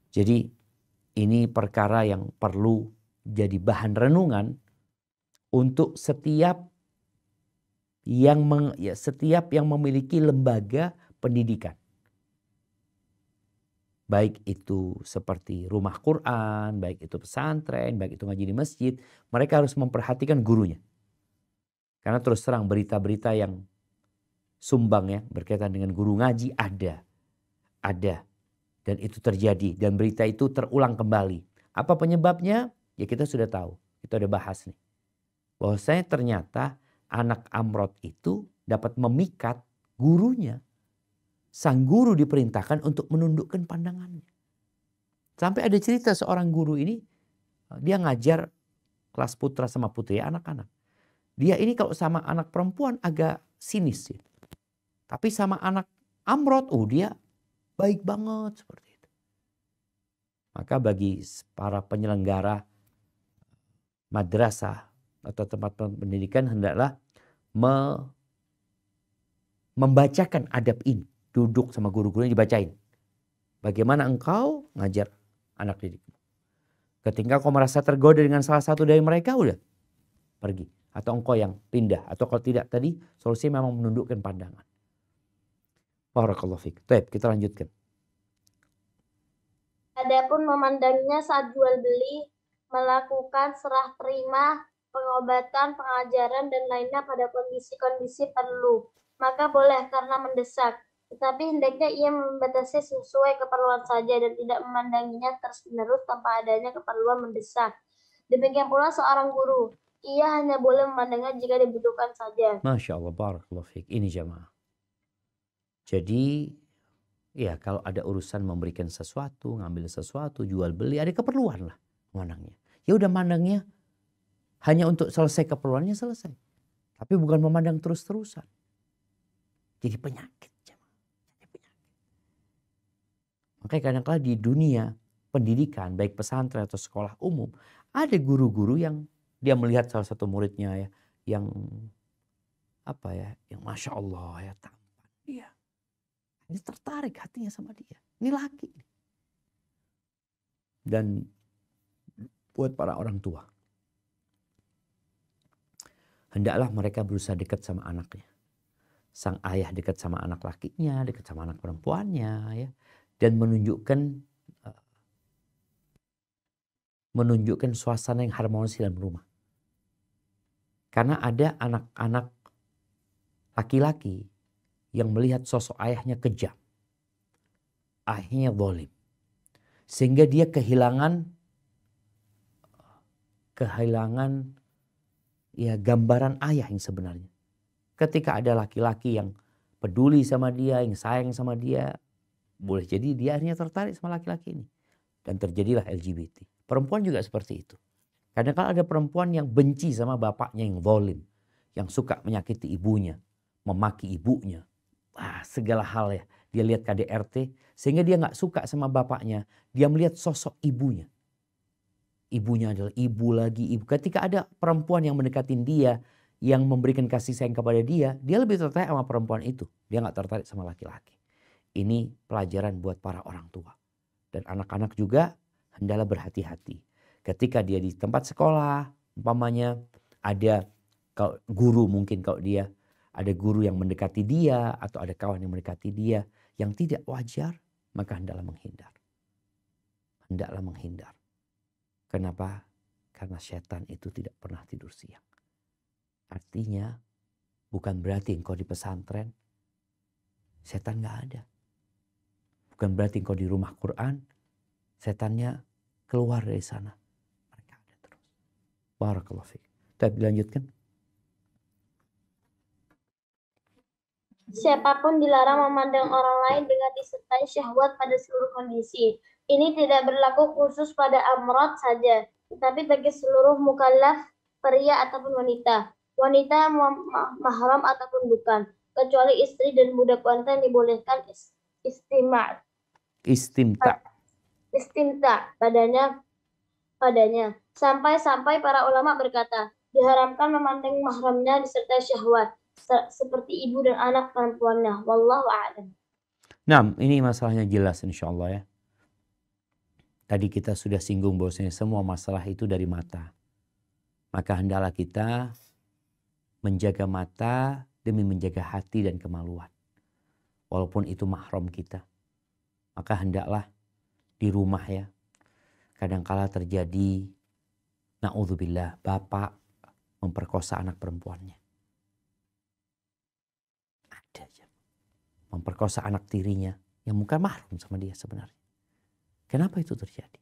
Jadi ini perkara yang perlu jadi bahan renungan untuk setiap yang memiliki lembaga pendidikan. Baik itu seperti rumah Quran, baik itu pesantren, baik itu ngaji di masjid. Mereka harus memperhatikan gurunya. Karena terus terang berita-berita yang sumbang ya berkaitan dengan guru ngaji ada. Dan itu terjadi. Dan berita itu terulang kembali. Apa penyebabnya? Ya kita sudah tahu. Kita udah bahas nih. Bahwasanya ternyata anak amrot itu dapat memikat gurunya. Sang guru diperintahkan untuk menundukkan pandangannya. Sampai ada cerita seorang guru ini, dia ngajar kelas putra sama putri, anak-anak. Dia ini kalau sama anak perempuan agak sinis ya. Tapi sama anak Amrod, dia baik banget seperti itu. Maka bagi para penyelenggara madrasah atau tempat pendidikan hendaklah membacakan adab ini. Duduk sama guru-gurunya dibacain. Bagaimana engkau ngajar anak didikmu. Ketika kau merasa tergoda dengan salah satu dari mereka, udah pergi. Atau engkau yang pindah. Atau kalau tidak tadi, solusi memang menundukkan pandangan. Barakallahu fiik. Baik, kita lanjutkan. Adapun memandangnya saat jual beli, melakukan serah terima, pengobatan, pengajaran, dan lainnya pada kondisi-kondisi perlu, maka boleh karena mendesak. Tetapi hendaknya ia membatasi sesuai keperluan saja dan tidak memandanginya terus-menerus tanpa adanya keperluan mendesak. Demikian pula seorang guru, ia hanya boleh memandangnya jika dibutuhkan saja. Masya Allah, barakallahu fiik. Ini jamaah. Jadi ya kalau ada urusan memberikan sesuatu, ngambil sesuatu, jual beli, ada keperluan lah memandangnya. Ya udah mandangnya hanya untuk selesai keperluannya, selesai. Tapi bukan memandang terus-terusan. Jadi penyakit. Makanya kadang-kadang di dunia pendidikan, baik pesantren atau sekolah umum, ada guru-guru yang dia melihat salah satu muridnya ya, yang yang Masya Allah ya, tampan dia. Ini tertarik hatinya sama dia. Ini laki. Dan buat para orang tua, hendaklah mereka berusaha dekat sama anaknya. Sang ayah dekat sama anak lakinya, dekat sama anak perempuannya ya. Dan menunjukkan suasana yang harmonis dalam rumah. Karena ada anak-anak laki-laki yang melihat sosok ayahnya kejam. Ayahnya zalim. Sehingga dia kehilangan ya gambaran ayah yang sebenarnya. Ketika ada laki-laki yang peduli sama dia, yang sayang sama dia, boleh jadi dia akhirnya tertarik sama laki-laki ini. Dan terjadilah LGBT. Perempuan juga seperti itu. Kadang-kadang ada perempuan yang benci sama bapaknya yang zalim. Yang suka menyakiti ibunya. Memaki ibunya. Segala hal ya. Dia lihat KDRT. Sehingga dia gak suka sama bapaknya. Dia melihat sosok ibunya. Ibunya adalah ibu lagi. Ibu. Ketika ada perempuan yang mendekatin dia. Yang memberikan kasih sayang kepada dia. Dia lebih tertarik sama perempuan itu. Dia gak tertarik sama laki-laki. Ini pelajaran buat para orang tua. Dan anak-anak juga hendaklah berhati-hati. Ketika dia di tempat sekolah, umpamanya ada guru mungkin kalau dia ada guru yang mendekati dia atau ada kawan yang mendekati dia yang tidak wajar, maka hendaklah menghindar. Hendaklah menghindar. Kenapa? Karena setan itu tidak pernah tidur siang. Artinya bukan berarti engkau di pesantren setan gak ada. Bukan berarti engkau di rumah Quran, setannya keluar dari sana. Mereka ada terus. Barakallahu fiik. Kita dilanjutkan. Siapapun dilarang memandang orang lain dengan disertai syahwat pada seluruh kondisi. Ini tidak berlaku khusus pada amrod saja, tetapi bagi seluruh mukallaf, pria ataupun wanita. Wanita mahram ataupun bukan, kecuali istri dan budak wanita yang dibolehkan istimta padanya. Sampai-sampai para ulama berkata, diharamkan memandang mahramnya disertai syahwat seperti ibu dan anak perempuannya. Wallahu a'lam. Nah, ini masalahnya jelas insyaallah ya. Tadi kita sudah singgung bahwasanya semua masalah itu dari mata. Maka hendaklah kita menjaga mata demi menjaga hati dan kemaluan. Walaupun itu mahram kita. Maka hendaklah di rumah ya. Kadangkala terjadi na'udzubillah, bapak memperkosa anak perempuannya. Ada aja. Memperkosa anak tirinya yang bukan mahram sama dia sebenarnya. Kenapa itu terjadi?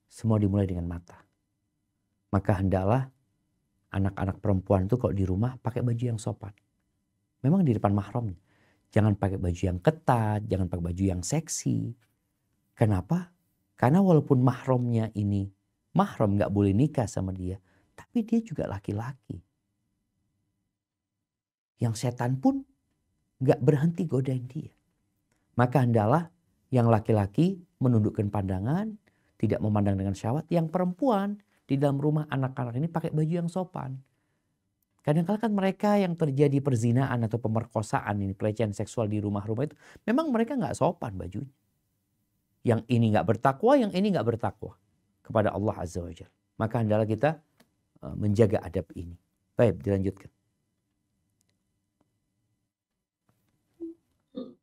Semua dimulai dengan mata. Maka hendaklah anak-anak perempuan itu kalau di rumah pakai baju yang sopan. Memang di depan mahramnya. Jangan pakai baju yang ketat, jangan pakai baju yang seksi. Kenapa? Karena walaupun mahramnya ini mahram gak boleh nikah sama dia, tapi dia juga laki-laki. Yang setan pun gak berhenti godain dia. Maka hendaklah yang laki-laki menundukkan pandangan, tidak memandang dengan syahwat. Yang perempuan di dalam rumah anak-anak ini pakai baju yang sopan. Kadang-kadang kan mereka yang terjadi perzinaan atau pemerkosaan ini, pelecehan seksual di rumah-rumah itu, memang mereka nggak sopan bajunya. Yang ini nggak bertakwa, yang ini nggak bertakwa kepada Allah Azza wa Jalla. Maka hendaklah kita menjaga adab ini. Baik, dilanjutkan.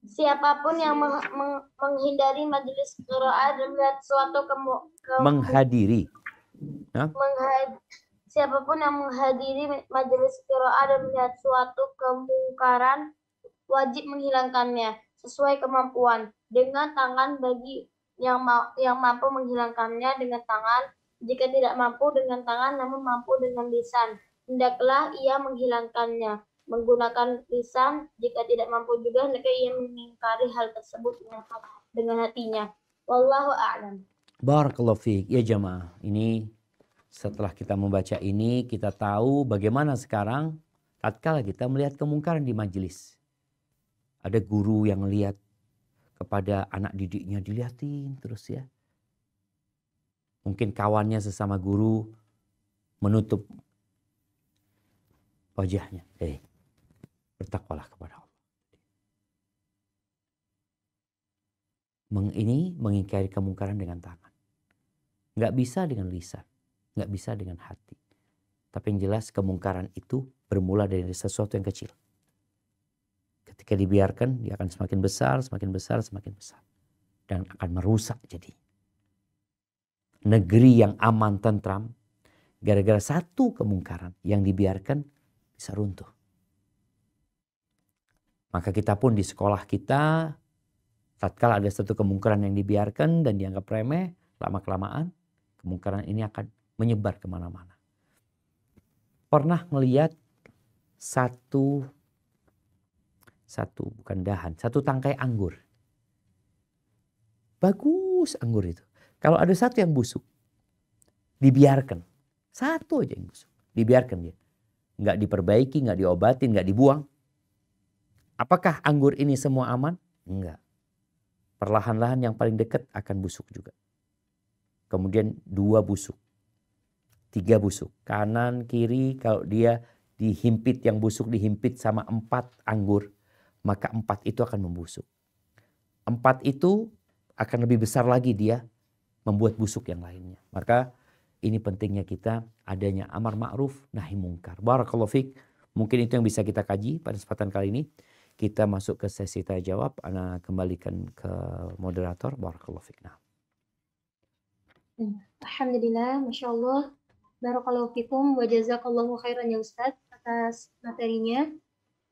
Siapapun yang menghindari majelis qiraat dan melihat suatu menghadiri. Siapapun yang menghadiri majelis qiraat dan melihat suatu kemungkaran wajib menghilangkannya sesuai kemampuan dengan tangan bagi yang mampu menghilangkannya dengan tangan. Jika tidak mampu dengan tangan namun mampu dengan lisan, hendaklah ia menghilangkannya menggunakan lisan. Jika tidak mampu juga hendaknya ia mengingkari hal tersebut dengan hatinya. Wallahu a'lam. Barakallahu fiik. Ya jamaah, ini setelah kita membaca ini, kita tahu bagaimana sekarang tatkala kita melihat kemungkaran di majelis. Ada guru yang lihat kepada anak didiknya, dilihatin terus ya. Mungkin kawannya sesama guru menutup wajahnya. Bertakwalah kepada Allah. Ini mengingkari kemungkaran dengan tangan. Nggak bisa dengan lisan. Nggak bisa dengan hati. Tapi yang jelas kemungkaran itu bermula dari sesuatu yang kecil. Ketika dibiarkan, dia akan semakin besar, semakin besar, semakin besar. Dan akan merusak jadi. Negeri yang aman, tentram, gara-gara satu kemungkaran yang dibiarkan bisa runtuh. Maka kita pun di sekolah kita, tatkala ada satu kemungkaran yang dibiarkan dan dianggap remeh, lama-kelamaan kemungkaran ini akan menyebar kemana-mana. Pernah melihat satu tangkai anggur. Bagus anggur itu. Kalau ada satu yang busuk, dibiarkan. Satu aja yang busuk, dibiarkan dia. Nggak diperbaiki, nggak diobatin, nggak dibuang. Apakah anggur ini semua aman? Enggak. Perlahan-lahan yang paling dekat akan busuk juga. Kemudian 2 busuk. 3 busuk. Kanan, kiri, kalau dia dihimpit, yang busuk dihimpit sama 4 anggur, maka 4 itu akan membusuk. 4 itu akan lebih besar lagi dia membuat busuk yang lainnya. Maka ini pentingnya kita adanya amar ma'ruf nahi mungkar. Barakallahu fiik. Mungkin itu yang bisa kita kaji pada kesempatan kali ini. Kita masuk ke sesi tanya jawab. Ana kembalikan ke moderator. Barakallahu fiik. Nah. Alhamdulillah, Masya Allah. Barakallahu fikum wa jazakallahu khairan ya Ustaz atas materinya.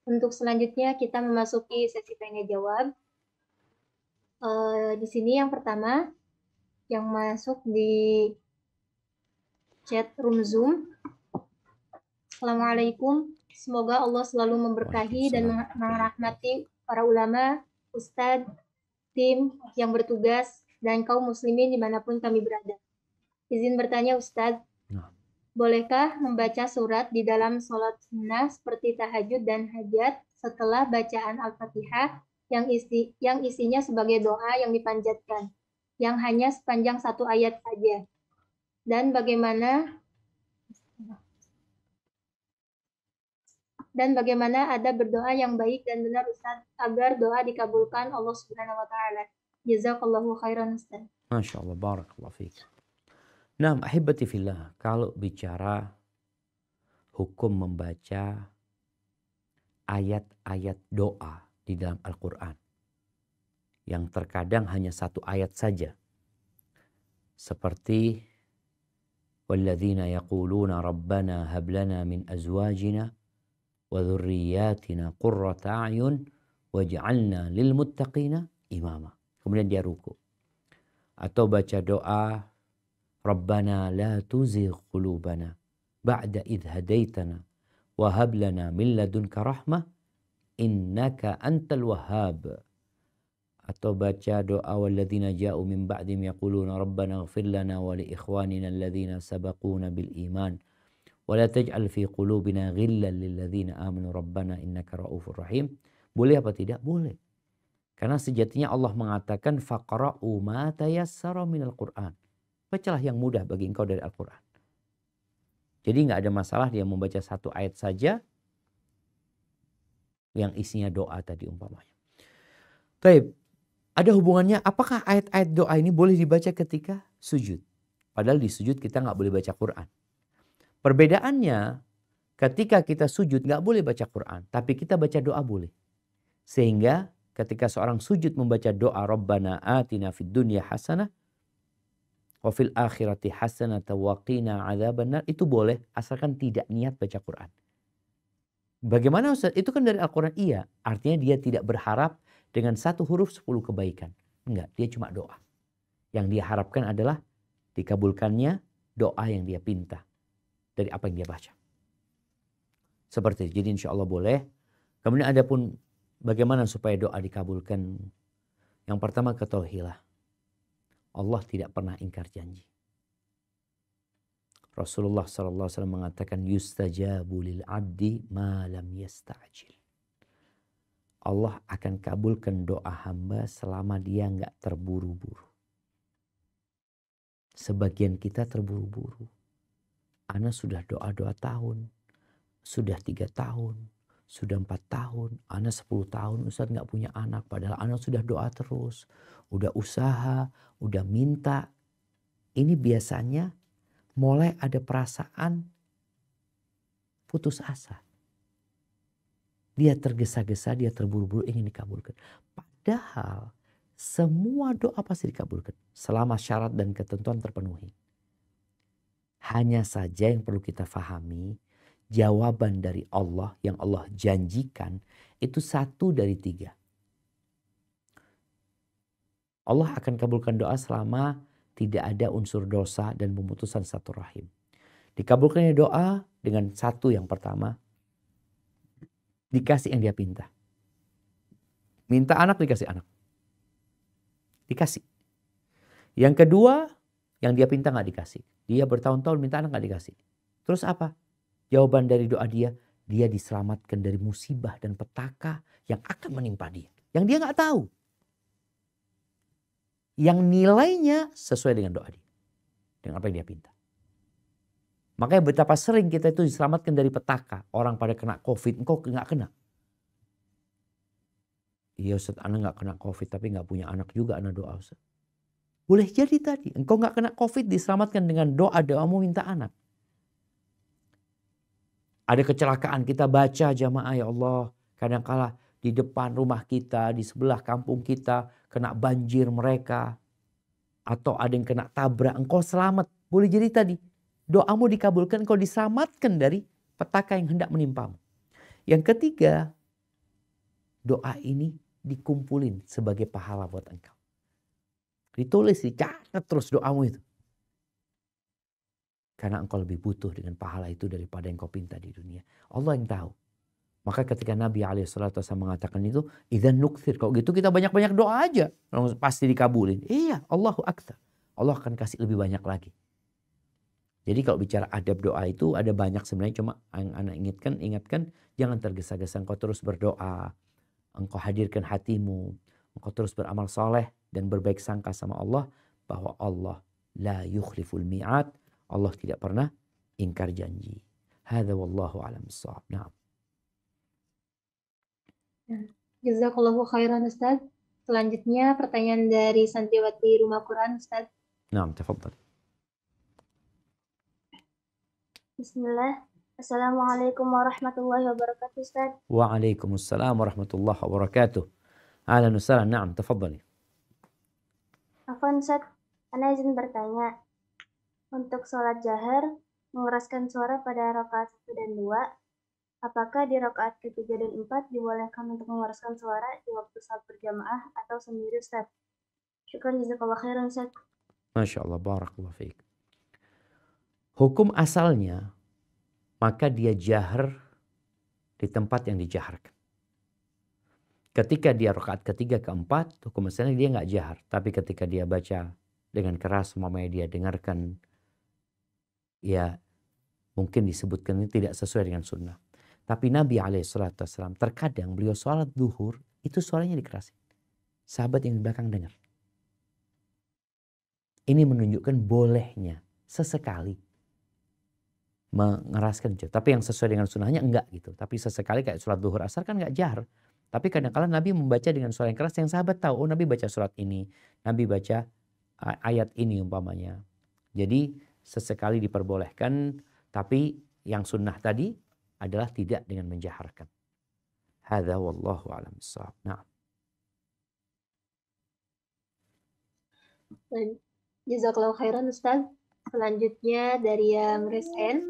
Untuk selanjutnya kita memasuki sesi tanya jawab. Di sini yang pertama yang masuk di chat room Zoom. Assalamualaikum. Semoga Allah selalu memberkahi dan merahmati para ulama, ustadz, tim yang bertugas, dan kaum muslimin dimanapun kami berada. Izin bertanya Ustadz, bolehkah membaca surat di dalam sholat sunnah seperti tahajud dan hajat setelah bacaan Al-Fatihah yang isinya sebagai doa yang dipanjatkan, yang hanya sepanjang 1 ayat saja? Dan bagaimana ada berdoa yang baik dan benar Ustaz agar doa dikabulkan Allah Subhanahu wa taala. Jazakallahu khairan Ustaz. Masya Allah, barakallahu fiik. Nah, ahibati fillah, kalau bicara hukum membaca ayat-ayat doa di dalam Al-Quran yang terkadang hanya 1 ayat saja, seperti walladzina yaquluna rabbana hab lana min azwajina wa dhurriyyatina qurrata a'yun waj'alna lil muttaqina imama. Kemudian dia ruku. Atau baca doa Rabbana la tuzigh qulubana ba'da idh hadaitana wa hab lana min ladunka rahmah innaka antal wahhab. Atau baca doa walladzina ja'u min ba'dihim yaquluna rabbana ighfir lana wa li ikhwanina alladhina sabaquna bil iman Wala taj'al fi qulubina ghillan lil ladzina amanu rabbana innaka raufur rahim. Boleh apa tidak? Boleh. Karena sejatinya Allah mengatakan faqra'u ma tayassara minal Qur'an. Bacalah yang mudah bagi engkau dari Al-Qur'an. Jadi nggak ada masalah dia membaca satu ayat saja yang isinya doa tadi umpamanya. Baik, ada hubungannya apakah ayat-ayat doa ini boleh dibaca ketika sujud? Padahal di sujud kita nggak boleh baca Quran. Perbedaannya ketika kita sujud nggak boleh baca Quran, tapi kita baca doa boleh. Sehingga ketika seorang sujud membaca doa Rabbana atina fid dunya hasanah wa fil akhirati hasanah wa qina adzabannar, itu boleh asalkan tidak niat baca Quran. Bagaimana Ustaz? Itu kan dari Al-Quran. Iya, artinya dia tidak berharap dengan satu huruf 10 kebaikan. Enggak, dia cuma doa. Yang dia harapkan adalah dikabulkannya doa yang dia pinta dari apa yang dia baca. Seperti itu. Jadi insya Allah boleh. Kemudian ada pun bagaimana supaya doa dikabulkan. Yang pertama ketahuilah, Allah tidak pernah ingkar janji. Rasulullah SAW mengatakan yustajabu lil abdi ma lam yasta'jil. Allah akan kabulkan doa hamba selama dia nggak terburu-buru. Sebagian kita terburu-buru. Ana sudah doa 2 tahun, sudah 3 tahun, sudah 4 tahun, ana 10 tahun Ustaz nggak punya anak. Padahal ana sudah doa terus, udah usaha, udah minta. Ini biasanya mulai ada perasaan putus asa. Dia tergesa-gesa, dia terburu-buru ingin dikabulkan. Padahal semua doa pasti dikabulkan selama syarat dan ketentuan terpenuhi. Hanya saja yang perlu kita fahami, jawaban dari Allah yang Allah janjikan itu 1 dari 3. Allah akan kabulkan doa selama tidak ada unsur dosa dan pemutusan satu rahim. Dikabulkannya doa dengan 1 yang pertama, dikasih yang dia pinta. Minta anak, dikasih anak. Dikasih. Yang kedua, yang dia pinta gak dikasih. Dia bertahun-tahun minta anak gak dikasih. Terus apa? Jawaban dari doa dia diselamatkan dari musibah dan petaka yang akan menimpa dia. Yang dia gak tahu. Yang nilainya sesuai dengan doa dia. Dengan apa yang dia pinta. Makanya betapa sering kita itu diselamatkan dari petaka. Orang pada kena COVID, engkau gak kena. Iya Ustaz, anak gak kena COVID tapi gak punya anak juga, anak doa Ustaz. Boleh jadi tadi, engkau gak kena COVID diselamatkan dengan doamu minta anak. Ada kecelakaan kita baca jamaah ya Allah. Kadangkala di depan rumah kita, di sebelah kampung kita kena banjir mereka. Atau ada yang kena tabrak, engkau selamat. Boleh jadi tadi, doamu dikabulkan, engkau diselamatkan dari petaka yang hendak menimpamu. Yang ketiga, doa ini dikumpulin sebagai pahala buat engkau. Ditulis, dicatat terus doamu itu. Karena engkau lebih butuh dengan pahala itu daripada yang kau pinta di dunia. Allah yang tahu. Maka ketika Nabi SAW mengatakan itu, idzan nukthir. Kalau gitu kita banyak-banyak doa aja. Pasti dikabulin. Iya, Allahu akbar. Allah akan kasih lebih banyak lagi. Jadi kalau bicara adab doa itu ada banyak sebenarnya. Cuma yang anak ingatkan, jangan tergesa-gesa. Engkau terus berdoa. Engkau hadirkan hatimu. Engkau terus beramal soleh dan berbaik sangka sama Allah. Bahwa Allah la yukhliful mi'ad. Allah tidak pernah ingkar janji. Hadza wallahu a'lam bissawab. Naam. Jazakallahu khairan Ustaz. Selanjutnya pertanyaan dari Santriwati Rumah Quran Ustaz. Naam, tafadhal. Bismillah. Assalamualaikum warahmatullahi wabarakatuh Ustaz. Waalaikumsalam warahmatullahi wabarakatuh. Ahlan wa sahlan. Naam, tafadhali. Afwan Ustaz, ana izin bertanya. Untuk sholat jahar, mengeraskan suara pada rakaat 1 dan 2, apakah di rakaat ketiga dan 4 dibolehkan untuk mengeraskan suara di waktu salat berjamaah atau sendiri Ustaz? Syukran jazakallahu khairan Ustaz. Masya Allah, barakallahu fiik. Hukum asalnya, maka dia jahar di tempat yang dijaharkan. Ketika dia rakaat ketiga keempat, hukum asalnya dia nggak jahar. Tapi ketika dia baca dengan keras, mamanya dia dengarkan, ya Mungkin disebutkan ini tidak sesuai dengan sunnah. Tapi Nabi SAW terkadang beliau sholat duhur itu suaranya dikerasin. Sahabat yang di belakang dengar. Ini menunjukkan bolehnya sesekali mengeraskan. Tapi yang sesuai dengan sunnahnya enggak gitu. Tapi sesekali kayak sholat duhur asar kan enggak jahar. Tapi kadang-kadang Nabi membaca dengan suara yang keras yang sahabat tahu. Oh, Nabi baca surat ini. Nabi baca ayat ini umpamanya. Jadi sesekali diperbolehkan. Tapi yang sunnah tadi adalah tidak dengan menjaharkan. Hadza wallahu a'lam bissawab. Nah. Jazakallahu khairan Ustaz. Selanjutnya dari yang Resen.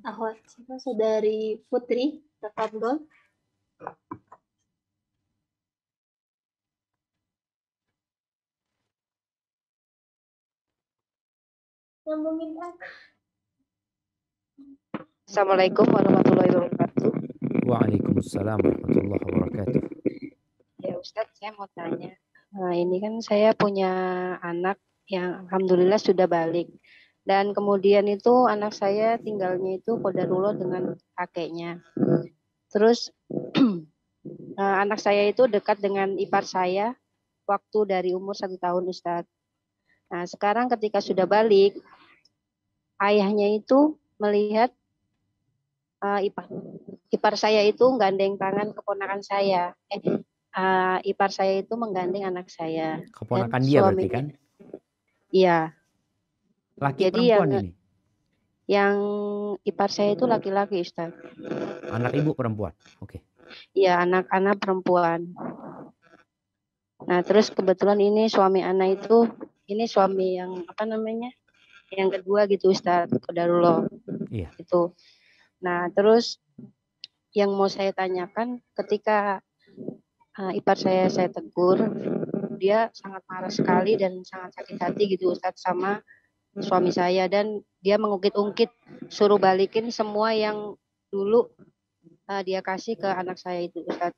Akhwat saudari Putri, tafadhol. Assalamualaikum warahmatullahi wabarakatuh. Waalaikumsalam warahmatullahi wabarakatuh. Ya Ustadz, saya mau tanya. Nah, ini kan saya punya anak yang alhamdulillah sudah balik. Dan kemudian itu anak saya tinggalnya itu qadarullah dengan kakeknya. Terus anak saya itu dekat dengan ipar saya waktu dari umur 1 tahun Ustadz. Nah sekarang ketika sudah balik, ayahnya itu melihat ipar saya itu gandeng tangan keponakan saya. Ipar saya itu menggandeng anak saya. Keponakan dia berarti kan? Iya. Laki jadi perempuan ini? Yang ipar saya itu laki-laki Ustaz. Anak ibu perempuan? Oke. Iya, anak-anak perempuan. Nah terus kebetulan ini suami anak itu, ini suami yang yang kedua gitu Ustaz, qadarullah. Iya. Itu. Nah terus yang mau saya tanyakan, ketika ipar saya tegur, dia sangat marah sekali dan sangat sakit hati gitu Ustaz sama suami saya, dan dia mengungkit-ungkit suruh balikin semua yang dulu dia kasih ke anak saya itu Ustaz.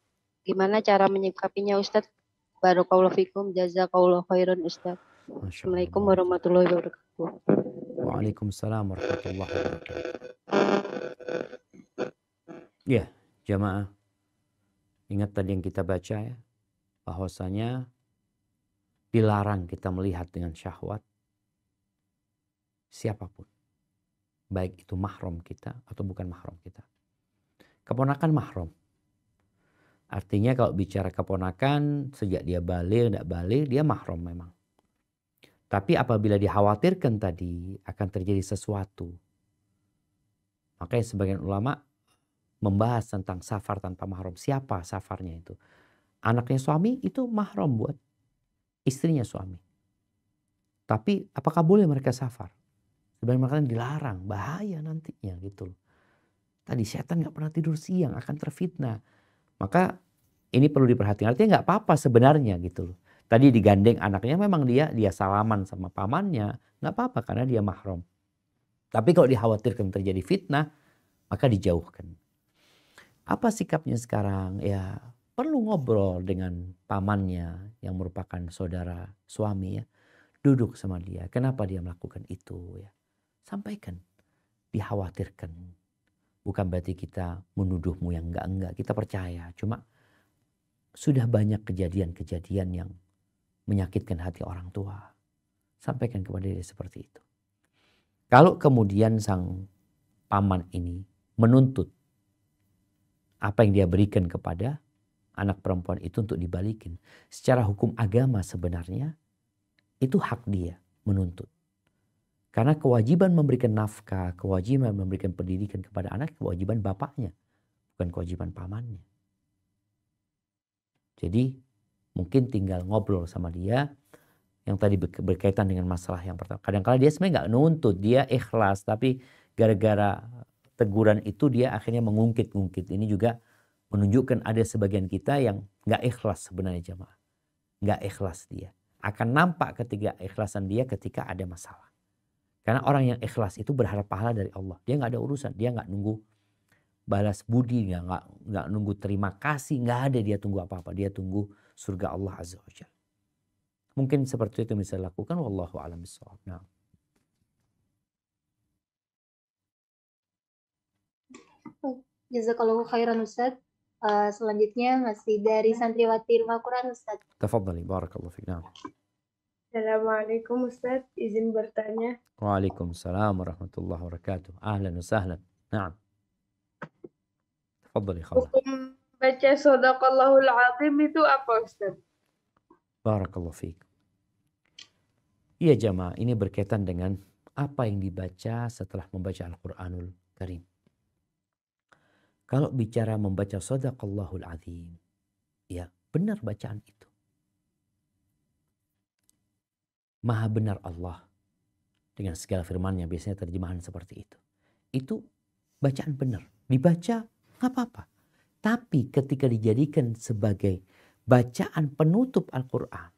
Gimana cara menyikapinya Ustaz? Barakallahu fikum, jazakallahu khairan Ustaz. Assalamualaikum warahmatullahi wabarakatuh. Waalaikumsalam warahmatullahi wabarakatuh. Ya, jamaah. Ingat tadi yang kita baca ya, bahwasanya dilarang kita melihat dengan syahwat siapapun. Baik itu mahram kita atau bukan mahram kita. Keponakan mahram. Artinya kalau bicara keponakan, sejak dia balik, tidak balik, dia mahram memang. Tapi apabila dikhawatirkan tadi akan terjadi sesuatu, makanya sebagian ulama membahas tentang safar tanpa mahram. Siapa safarnya itu? Anaknya suami itu mahram buat istrinya suami. Tapi apakah boleh mereka safar? Sebenarnya mereka dilarang, bahaya nantinya gitu loh. Tadi setan nggak pernah tidur siang, akan terfitnah. Maka ini perlu diperhatikan. Artinya nggak apa-apa sebenarnya gitu loh. Tadi digandeng anaknya, memang dia salaman sama pamannya, nggak apa-apa karena dia mahram. Tapi kalau dikhawatirkan terjadi fitnah, maka dijauhkan. Apa sikapnya sekarang? Ya perlu ngobrol dengan pamannya yang merupakan saudara suami ya. Duduk sama dia, kenapa dia melakukan itu ya. Sampaikan, dikhawatirkan. Bukan berarti kita menuduhmu yang enggak-enggak, kita percaya. Cuma sudah banyak kejadian-kejadian yang menyakitkan hati orang tua. Sampaikan kepada dia seperti itu. Kalau kemudian sang paman ini menuntut apa yang dia berikan kepada anak perempuan itu untuk dibalikin. Secara hukum agama sebenarnya itu hak dia menuntut. Karena kewajiban memberikan nafkah, kewajiban memberikan pendidikan kepada anak, kewajiban bapaknya, bukan kewajiban pamannya. Jadi mungkin tinggal ngobrol sama dia yang tadi berkaitan dengan masalah yang pertama. Kadang-kadang dia sebenarnya nggak nuntut, dia ikhlas, tapi gara-gara teguran itu dia akhirnya mengungkit-ungkit. Ini juga menunjukkan ada sebagian kita yang nggak ikhlas sebenarnya jamaah. Nggak ikhlas dia. Akan nampak ketika ikhlasan dia ketika ada masalah. Karena orang yang ikhlas itu berharap pahala dari Allah. Dia nggak ada urusan, dia nggak nunggu balas budi, nggak nunggu terima kasih, nggak ada dia tunggu apa-apa. Dia tunggu surga Allah Azza wa Jalla. Mungkin seperti itu bisa dilakukan. Wallahu a'lam bishawab. Nah. Jazakallahu khairan Ustaz. Selanjutnya masih dari santriwati Rumah Quran Ustaz. Tafadhali, barakallahu fiik. Naam. Assalamualaikum Ustadz, izin bertanya. Waalaikumsalam warahmatullahi wabarakatuh. Ahlan wa sahlan. Naam. Tafadhali Khawla. Hukum baca Shadaqallahul Azim itu apa Ustadz? Barakallahu fiik. Iya jamaah, ini berkaitan dengan apa yang dibaca setelah membaca Al-Quranul Karim. Kalau bicara membaca Shadaqallahul Azim, ya benar bacaan itu. Maha benar Allah dengan segala firman-Nya, biasanya terjemahan seperti itu. Itu bacaan benar. Dibaca nggak apa-apa. Tapi ketika dijadikan sebagai bacaan penutup Al-Quran,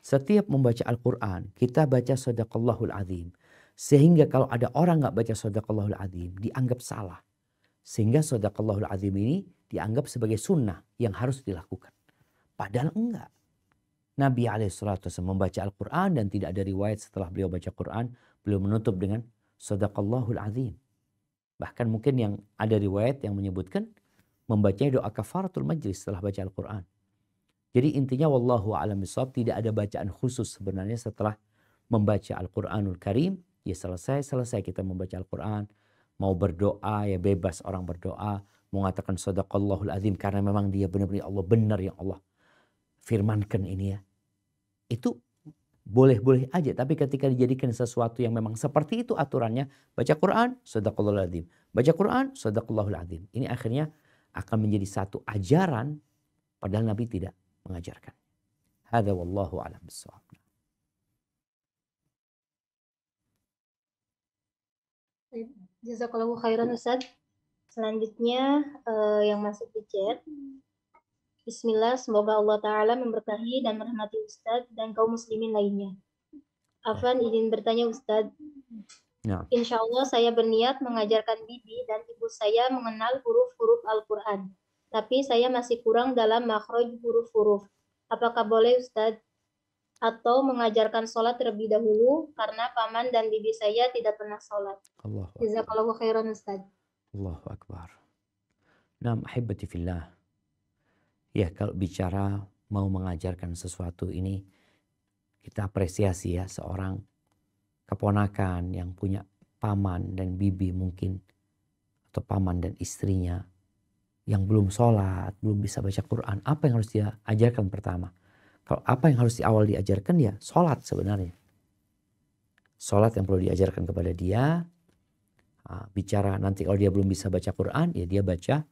setiap membaca Al-Quran, kita baca Shadaqallahul Azim. Sehingga kalau ada orang nggak baca Shadaqallahul Azim, dianggap salah. Sehingga Shadaqallahul Azim ini dianggap sebagai sunnah yang harus dilakukan. Padahal enggak. Nabi SAW membaca Al-Quran dan tidak ada riwayat setelah beliau baca Quran, beliau menutup dengan Shadaqallahul Azim. Bahkan mungkin yang ada riwayat yang menyebutkan membacanya doa kafaratul majlis setelah baca Al-Quran. Jadi intinya wallahu a'lam bishawab, tidak ada bacaan khusus sebenarnya setelah membaca Al-Quranul Karim. Ya selesai kita membaca Al-Quran. Mau berdoa ya bebas orang berdoa. Mau mengatakan Shadaqallahul Azim karena memang dia benar-benar Allah benar yang Allah firmankan ini ya. Itu boleh-boleh aja. Tapi ketika dijadikan sesuatu yang memang seperti itu aturannya. Baca Quran, Shadaqallahul Azim. Baca Quran, Shadaqallahul Azim. Ini akhirnya akan menjadi satu ajaran. Padahal Nabi tidak mengajarkan. Hadza wallahu a'lam bishawab. Jazakallahu khairan Ustaz. Selanjutnya yang masuk di chat. Bismillah, semoga Allah Ta'ala memberkahi dan merahmati Ustadz dan kaum muslimin lainnya. Afwan izin bertanya Ustadz. Ya. Insya Allah saya berniat mengajarkan bibi dan ibu saya mengenal huruf-huruf Al-Quran. Tapi saya masih kurang dalam makhraj huruf-huruf. Apakah boleh Ustadz? Atau mengajarkan sholat terlebih dahulu karena paman dan bibi saya tidak pernah sholat. Jazakallahu khairan Ustadz. Allahu Akbar. Naam ahibati fillah. Ya kalau bicara mau mengajarkan sesuatu ini kita apresiasi ya seorang keponakan yang punya paman dan bibi mungkin atau paman dan istrinya yang belum sholat, belum bisa baca Quran. Apa yang harus dia ajarkan pertama? Kalau apa yang harus di awal diajarkan ya sholat sebenarnya. Sholat yang perlu diajarkan kepada dia. Bicara nanti kalau dia belum bisa baca Quran ya dia baca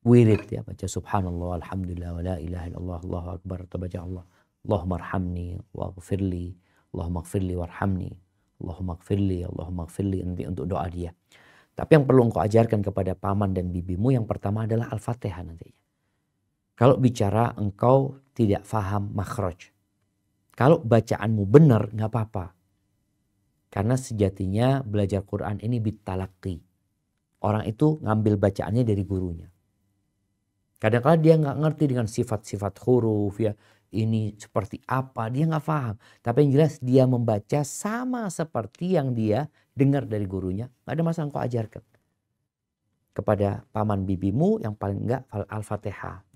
wirid ya, baca subhanallah, alhamdulillah, wa la ilaha illallah, Allahu akbar, atau baca Allah, Allahumma arhamni, waghfirli, Allahumma gfirli warhamni, Allahumma gfirli, Allahumma gfirli, nanti untuk doa dia. Tapi yang perlu engkau ajarkan kepada paman dan bibimu yang pertama adalah Al-Fatihah nantinya. Kalau bicara engkau tidak faham makhraj. Kalau bacaanmu benar nggak apa-apa. Karena sejatinya belajar Quran ini bitalaqi. Orang itu ngambil bacaannya dari gurunya. Kadang-kadang dia nggak ngerti dengan sifat-sifat huruf ya. Ini seperti apa, dia nggak paham. Tapi yang jelas dia membaca sama seperti yang dia dengar dari gurunya. Nggak ada masalah engkau ajarkan. Kepada paman bibimu yang paling enggak Al-Fatihah.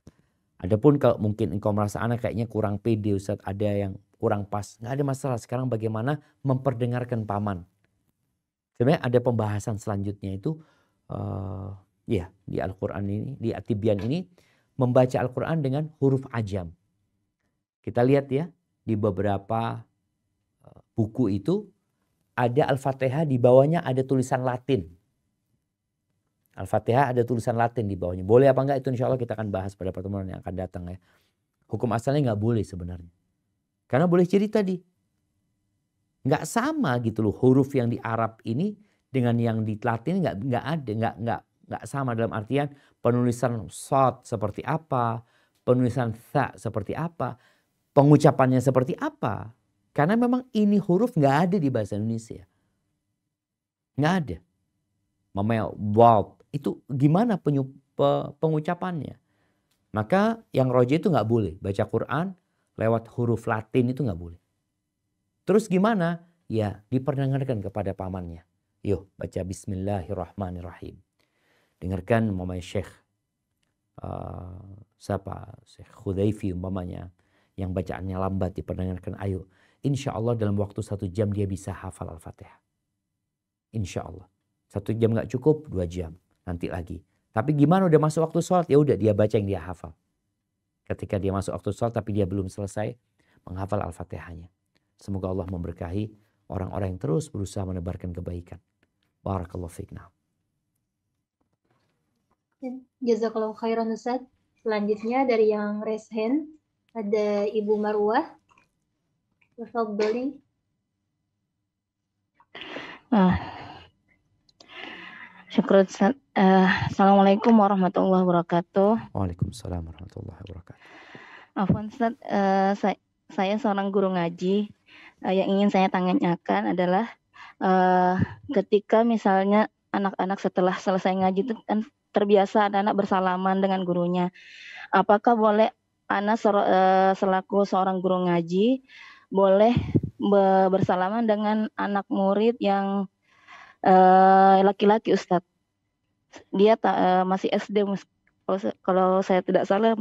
Adapun kalau mungkin engkau merasa anak kayaknya kurang pede Ustaz, ada yang kurang pas. Nggak ada masalah. Sekarang bagaimana memperdengarkan paman. Sebenarnya ada pembahasan selanjutnya itu. Ya, di Al-Quran ini, di At-Tibyan ini membaca Al-Quran dengan huruf ajam. Kita lihat ya, di beberapa buku itu ada Al-Fatihah di bawahnya ada tulisan Latin. Al-Fatihah ada tulisan Latin di bawahnya. Boleh apa enggak itu insya Allah kita akan bahas pada pertemuan yang akan datang ya. Hukum asalnya nggak boleh sebenarnya. Karena boleh jadi tadi. Nggak sama gitu loh huruf yang di Arab ini dengan yang di Latin nggak ada, nggak sama dalam artian penulisan shad seperti apa, penulisan tha seperti apa, pengucapannya seperti apa. Karena memang ini huruf nggak ada di bahasa Indonesia. Nggak ada. Mamanya walt itu gimana pengucapannya. Maka yang roja itu nggak boleh. Baca Quran lewat huruf Latin itu nggak boleh. Terus gimana? Ya diperdengarkan kepada pamannya. Yuk baca Bismillahirrahmanirrahim. Dengarkan umpamanya Syekh Syekh Khudaifi umpamanya yang bacaannya lambat diperdengarkan, ayo. Insya Allah dalam waktu 1 jam dia bisa hafal Al-Fatihah. Insya Allah. 1 jam gak cukup, 2 jam. Nanti lagi. Tapi gimana udah masuk waktu sholat, ya udah dia baca yang dia hafal. Ketika dia masuk waktu sholat tapi dia belum selesai menghafal Al-Fatihahnya. Semoga Allah memberkahi orang-orang yang terus berusaha menebarkan kebaikan. Barakallahu fiik. Jazakallahu khairan Ustaz. Selanjutnya dari yang raise hand ada Ibu Marwah. Tafadhali. Syukur Ustaz. Assalamualaikum warahmatullahi wabarakatuh. Waalaikumsalam warahmatullahi wabarakatuh. Afwan Ustaz, saya seorang guru ngaji. Yang ingin saya tanyakan adalah ketika misalnya anak-anak setelah selesai ngaji itu kan terbiasa anak-anak bersalaman dengan gurunya. Apakah boleh anak selaku seorang guru ngaji boleh bersalaman dengan anak murid yang laki-laki Ustadz? Dia masih SD, kalau saya tidak salah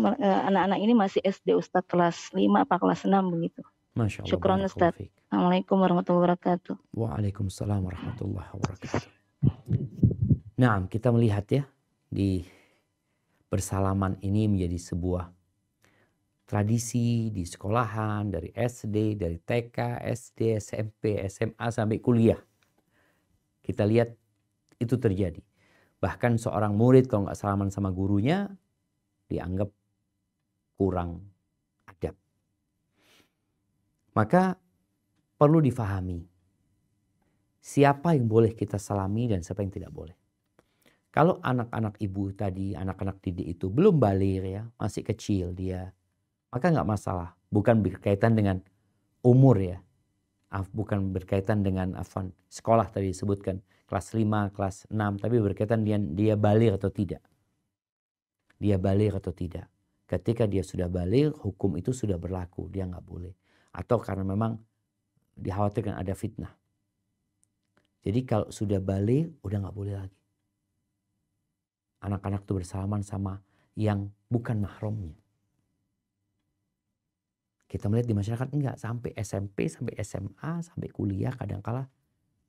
anak-anak ini masih SD Ustadz, kelas 5 apa kelas 6 begitu. Masya Allah. Syukron Ustadz. Assalamualaikum warahmatullahi wabarakatuh. Waalaikumsalam warahmatullahi wabarakatuh. Nah, kita melihat ya di bersalaman ini menjadi sebuah tradisi di sekolahan, dari SD, dari TK, SD, SMP, SMA sampai kuliah. Kita lihat itu terjadi. Bahkan seorang murid kalau nggak salaman sama gurunya dianggap kurang adab. Maka perlu difahami siapa yang boleh kita salami dan siapa yang tidak boleh. Kalau anak-anak ibu tadi, anak-anak didik itu belum baligh ya, masih kecil dia, maka nggak masalah. Bukan berkaitan dengan umur ya, bukan berkaitan dengan sekolah tadi disebutkan kelas 5, kelas 6, tapi berkaitan dia baligh atau tidak. Dia baligh atau tidak. Ketika dia sudah baligh, hukum itu sudah berlaku, dia nggak boleh. Atau karena memang dikhawatirkan ada fitnah. Jadi kalau sudah baligh, udah nggak boleh lagi. Anak-anak itu bersalaman sama yang bukan mahramnya. Kita melihat di masyarakat enggak, sampai SMP, sampai SMA, sampai kuliah kadangkala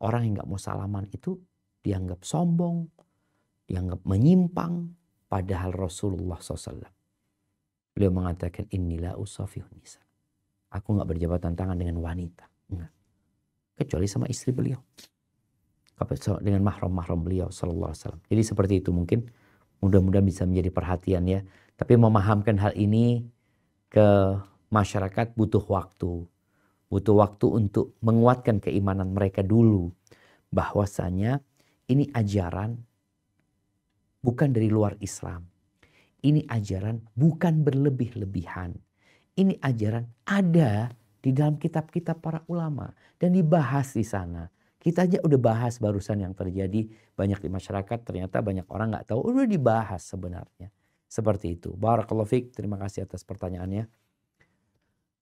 orang yang enggak mau salaman itu dianggap sombong, dianggap menyimpang, padahal Rasulullah SAW beliau mengatakan inilah usafihun nisa. Aku enggak berjabatan tangan dengan wanita, enggak. Kecuali sama istri beliau. Dengan mahram-mahram beliau sallallahu alaihi wasallam. Jadi seperti itu mungkin mudah-mudahan bisa menjadi perhatian ya. Tapi memahamkan hal ini ke masyarakat butuh waktu. Butuh waktu untuk menguatkan keimanan mereka dulu. Bahwasanya ini ajaran bukan dari luar Islam. Ini ajaran bukan berlebih-lebihan. Ini ajaran ada di dalam kitab-kitab para ulama. Dan dibahas di sana. Kita aja udah bahas barusan yang terjadi banyak di masyarakat. Ternyata banyak orang gak tahu. Udah dibahas sebenarnya. Seperti itu. Barakallahu fiik. Terima kasih atas pertanyaannya.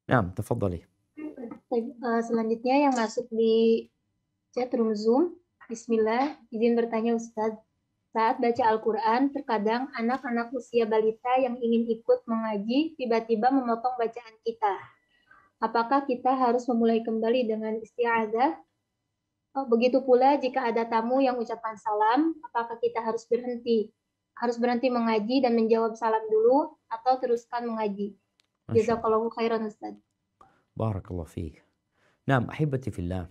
Nah, tafadhali. Selanjutnya yang masuk di chat room Zoom. Bismillah, izin bertanya Ustadz. Saat baca Al-Quran, terkadang anak-anak usia balita yang ingin ikut mengaji tiba-tiba memotong bacaan kita. Apakah kita harus memulai kembali dengan isti'adzah? Begitu pula jika ada tamu yang ucapan salam, apakah kita harus berhenti? Harus berhenti mengaji dan menjawab salam dulu atau teruskan mengaji? Jazakallahu khairan Ustaz. Barakallahu fiik. Nah, ahibati fillah.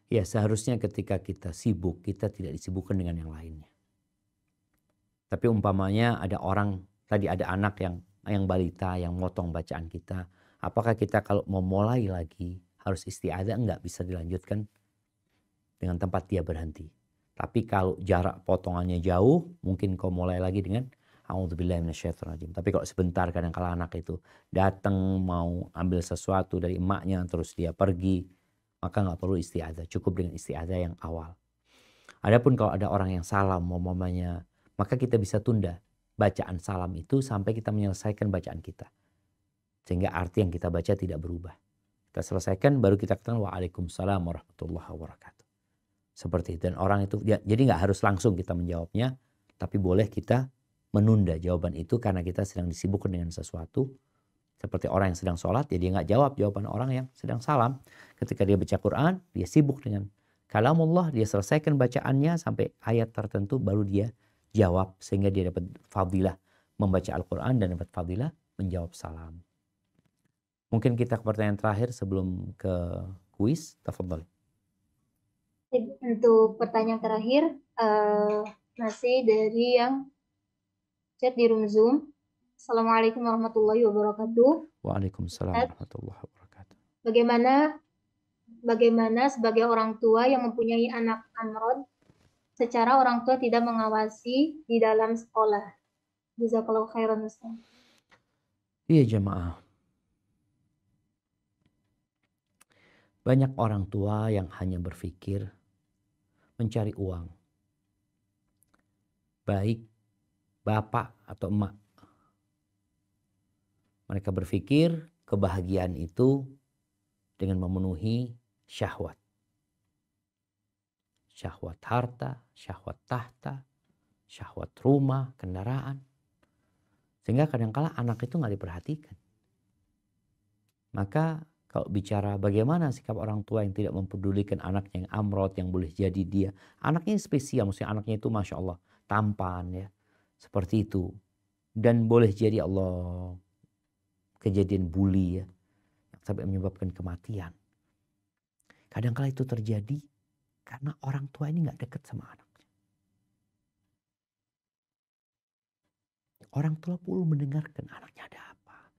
Ya, seharusnya ketika kita sibuk, kita tidak disibukkan dengan yang lainnya. Tapi umpamanya ada orang, tadi ada anak yang balita yang motong bacaan kita. Apakah kita kalau mau mulai lagi harus isti'adzah? Enggak, bisa dilanjutkan dengan tempat dia berhenti. Tapi kalau jarak potongannya jauh, mungkin kau mulai lagi dengan a'udzubillahi minasyaitonirrajim. Tapi kalau sebentar kadang-kala anak itu datang mau ambil sesuatu dari emaknya terus dia pergi, maka nggak perlu isti'adzah, cukup dengan isti'adzah yang awal. Adapun kalau ada orang yang salam umpamanya, maka kita bisa tunda bacaan salam itu sampai kita menyelesaikan bacaan kita. Sehingga arti yang kita baca tidak berubah. Kita selesaikan baru kita katakan waalaikumsalam warahmatullahi wabarakatuh. Seperti itu. Dan orang itu, jadi nggak harus langsung kita menjawabnya, tapi boleh kita menunda jawaban itu karena kita sedang disibukkan dengan sesuatu. Seperti orang yang sedang sholat, ya dia nggak jawab jawaban orang yang sedang salam. Ketika dia baca Quran, dia sibuk dengan kalamullah, dia selesaikan bacaannya sampai ayat tertentu, baru dia jawab. Sehingga dia dapat fadilah membaca Al-Quran dan dapat fadilah menjawab salam. Mungkin kita ke pertanyaan terakhir sebelum ke kuis. Tafadhal. Untuk pertanyaan terakhir, masih dari yang chat di room Zoom. Assalamualaikum warahmatullahi wabarakatuh. Waalaikumsalam warahmatullahi wabarakatuh. Bagaimana sebagai orang tua yang mempunyai anak amrod, secara orang tua tidak mengawasi di dalam sekolah? Jazakallahu khairan Ustaz. Iya jemaah. Banyak orang tua yang hanya berpikir mencari uang. Baik bapak atau emak. Mereka berpikir kebahagiaan itu dengan memenuhi syahwat. Syahwat harta, syahwat tahta, syahwat rumah, kendaraan. Sehingga kadang-kala anak itu nggak diperhatikan. Maka kalau bicara bagaimana sikap orang tua yang tidak mempedulikan anaknya yang amrod, yang boleh jadi dia. Anaknya spesial, maksudnya anaknya itu Masya Allah, tampan ya. Seperti itu. Dan boleh jadi Allah kejadian bully ya. Sampai menyebabkan kematian. Kadang-kala itu terjadi karena orang tua ini nggak dekat sama anaknya. Orang tua perlu mendengarkan anaknya ada apa.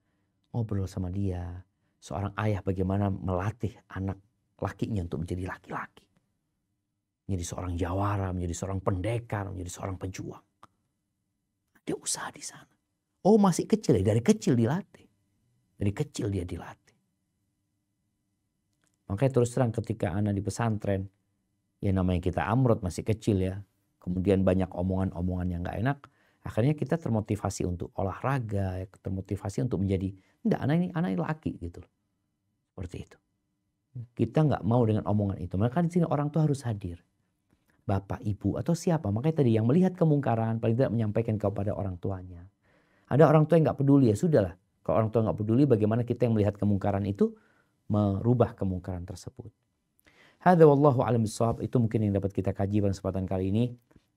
Ngobrol sama dia. Seorang ayah bagaimana melatih anak lakinya untuk menjadi laki-laki. Menjadi seorang jawara, menjadi seorang pendekar, menjadi seorang pejuang. Ada usaha di sana. Oh masih kecil ya, dari kecil dilatih. Dari kecil dia dilatih. Makanya terus terang ketika anak di pesantren, ya namanya kita amrod masih kecil ya. Kemudian banyak omongan-omongan yang gak enak. Akhirnya kita termotivasi untuk olahraga, ya, termotivasi untuk menjadi, enggak anak ini laki gitu. Seperti itu. Kita nggak mau dengan omongan itu. Maka di sini orang tua harus hadir. Bapak, ibu atau siapa. Makanya tadi yang melihat kemungkaran paling tidak menyampaikan kepada orang tuanya. Ada orang tua yang nggak peduli ya sudahlah. Kalau orang tua nggak peduli bagaimana kita yang melihat kemungkaran itu merubah kemungkaran tersebut. Hadza wallahu a'lam bishawab. Itu mungkin yang dapat kita kaji pada kesempatan kali ini.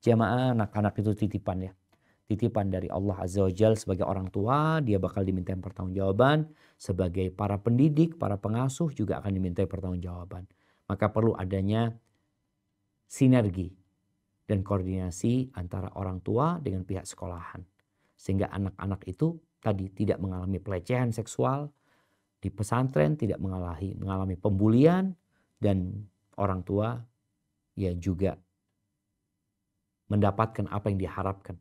Jamaah anak-anak itu titipan ya. Titipan dari Allah Azza wa Jalla sebagai orang tua, dia bakal diminta pertanggungjawaban. Sebagai para pendidik, para pengasuh juga akan diminta pertanggungjawaban. Maka perlu adanya sinergi dan koordinasi antara orang tua dengan pihak sekolahan. Sehingga anak-anak itu tadi tidak mengalami pelecehan seksual di pesantren, tidak mengalami pembulian, dan orang tua ya juga mendapatkan apa yang diharapkan.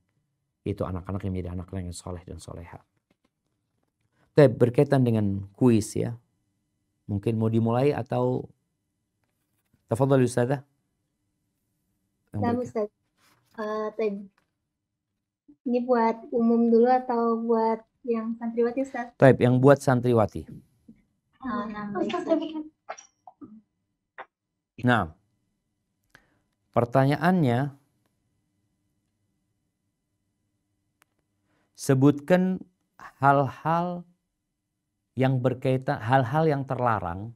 Yaitu anak-anak yang menjadi anak-anak yang soleh dan soleha. Berkaitan dengan kuis ya. Mungkin mau dimulai atau tafadhal Ustazah. Nah, Ustaz. Ini buat umum dulu atau buat yang santriwati Ustaz? Yang buat santriwati. Nah, pertanyaannya, sebutkan hal-hal yang berkaitan, hal-hal yang terlarang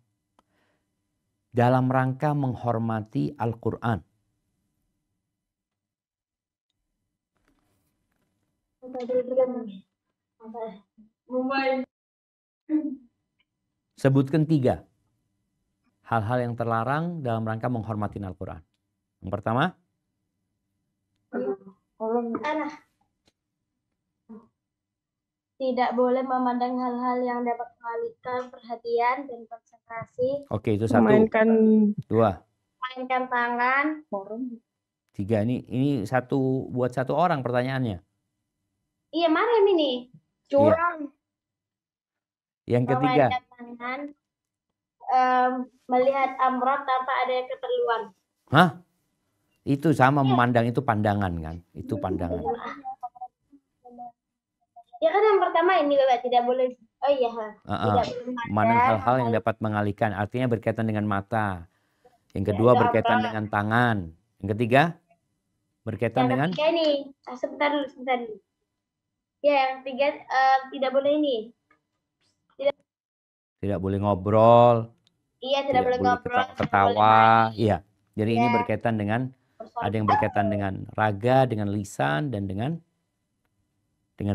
dalam rangka menghormati Al-Quran. Sebutkan 3 hal-hal yang terlarang dalam rangka menghormati Al-Quran. Yang pertama, tidak boleh memandang hal-hal yang dapat mengalihkan perhatian dan konsentrasi. Oke, itu 1. Memainkan 2. Mainkan tangan. 3. Ini buat 1 orang pertanyaannya. Iya, Mariam ini. Curang. Yang ketiga. Memainkan tangan. Melihat amrod tanpa ada keperluan. Hah? Itu sama memandang, itu pandangan kan? Itu pandangan. Ya kan yang pertama ini Bapak tidak boleh. Oh iya. Tidak boleh memandang hal-hal yang dapat mengalihkan. Artinya berkaitan dengan mata. Yang kedua Ya, berkaitan apa? dengan tangan. Yang ketiga berkaitan Yang dengan ketiga ini, sebentar dulu. Ya, yang ketiga tidak boleh ini. tidak boleh ngobrol, Iya, tidak tidak boleh boleh ngobrol, tidak boleh ketawa-ketawa. main. Iya. Jadi ini Ya, berkaitan dengan ada yang bersuara. berkaitan dengan raga, dengan lisan dan dengan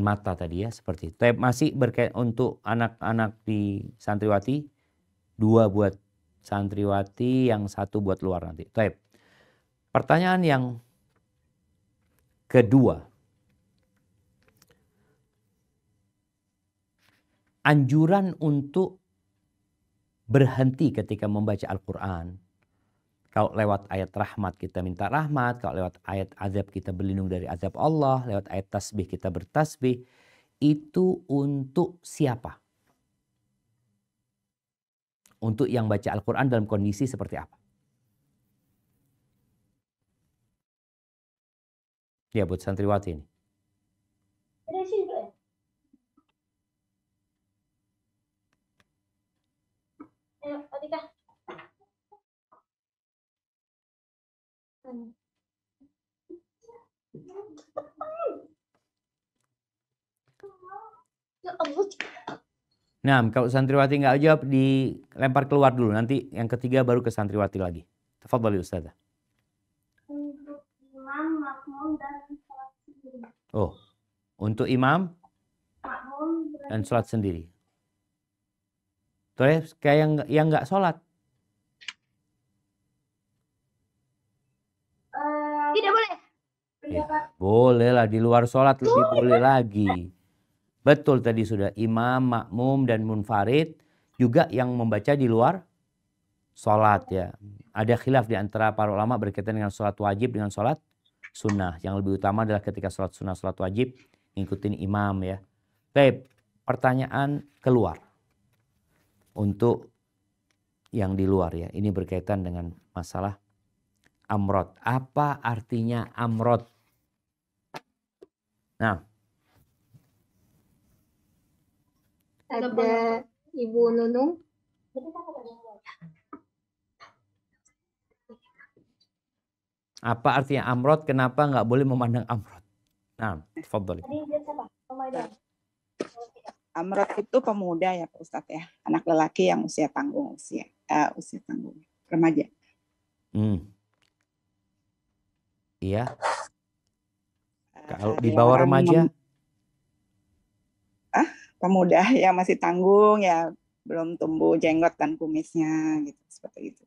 mata tadi ya, seperti itu. Tapi masih berkait untuk anak-anak di santriwati, 2 buat santriwati, yang 1 buat luar nanti. Baik. Pertanyaan yang kedua. Anjuran untuk berhenti ketika membaca Al-Quran. Kalau lewat ayat rahmat kita minta rahmat, kalau lewat ayat azab kita berlindung dari azab Allah, lewat ayat tasbih kita bertasbih. Itu untuk siapa? Untuk yang baca Al-Quran dalam kondisi seperti apa? Ya, buat santriwati ini. Nah, kalau santriwati nggak jawab, dilempar keluar dulu. Nanti yang ketiga baru ke santriwati lagi. Tafadhali Ustazah. Untuk imam, makmum, dan sholat sendiri. Oh, untuk imam Makmum dan sholat sendiri. Terus kayak yang nggak sholat. tidak boleh. Ya, boleh lah, di luar sholat lebih boleh lagi. Betul tadi sudah, imam, makmum, dan munfarid juga yang membaca di luar sholat ya. Ada khilaf di antara para ulama berkaitan dengan sholat wajib dengan sholat sunnah. Yang lebih utama adalah ketika sholat sunnah, sholat wajib ngikutin imam ya. Baik, pertanyaan keluar. Untuk yang di luar ya, ini berkaitan dengan masalah amrod. Apa artinya amrod? Nah, Ada Ibu Nunung. apa artinya amrod? Kenapa nggak boleh memandang amrod? Nah, tafadhali. Amrod itu pemuda ya Pak Ustadz ya, anak lelaki yang usia tanggung, usia tanggung, remaja. Iya. Kalau di bawah remaja? Pemuda yang masih tanggung ya, belum tumbuh jenggot dan kumisnya gitu, seperti itu.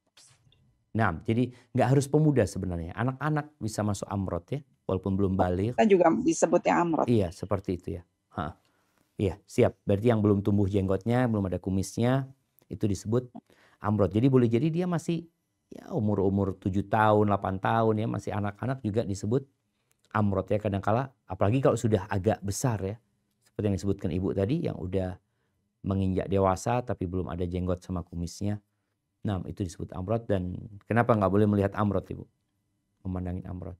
Nah, jadi nggak harus pemuda sebenarnya. Anak-anak bisa masuk amrod ya, walaupun belum balik. Kita juga disebutnya amrod. Iya, seperti itu ya. Iya, siap. Berarti yang belum tumbuh jenggotnya, belum ada kumisnya, itu disebut amrod. Jadi boleh jadi dia masih ya umur 7 tahun, 8 tahun ya, masih anak-anak juga disebut amrod ya kadangkala. Apalagi kalau sudah agak besar ya. Seperti yang disebutkan Ibu tadi, yang udah menginjak dewasa tapi belum ada jenggot sama kumisnya. Nah, itu disebut amrod. Dan kenapa nggak boleh melihat amrod, Ibu? Memandangin amrod.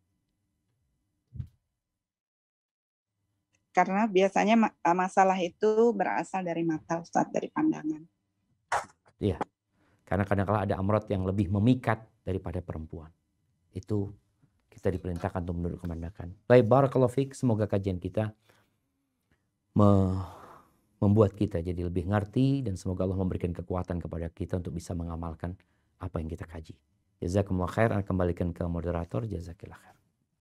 Karena biasanya masalah itu berasal dari mata Ustadz, dari pandangan. Iya, karena kadang-kala ada amrod yang lebih memikat daripada perempuan. Itu kita diperintahkan untuk menurut kemandakan. Baik, barakallahu fiik. Semoga kajian kita membuat kita jadi lebih ngerti, dan semoga Allah memberikan kekuatan kepada kita untuk bisa mengamalkan apa yang kita kaji. Jazakumullah khair. Kembalikan ke moderator. Jazakillah khair.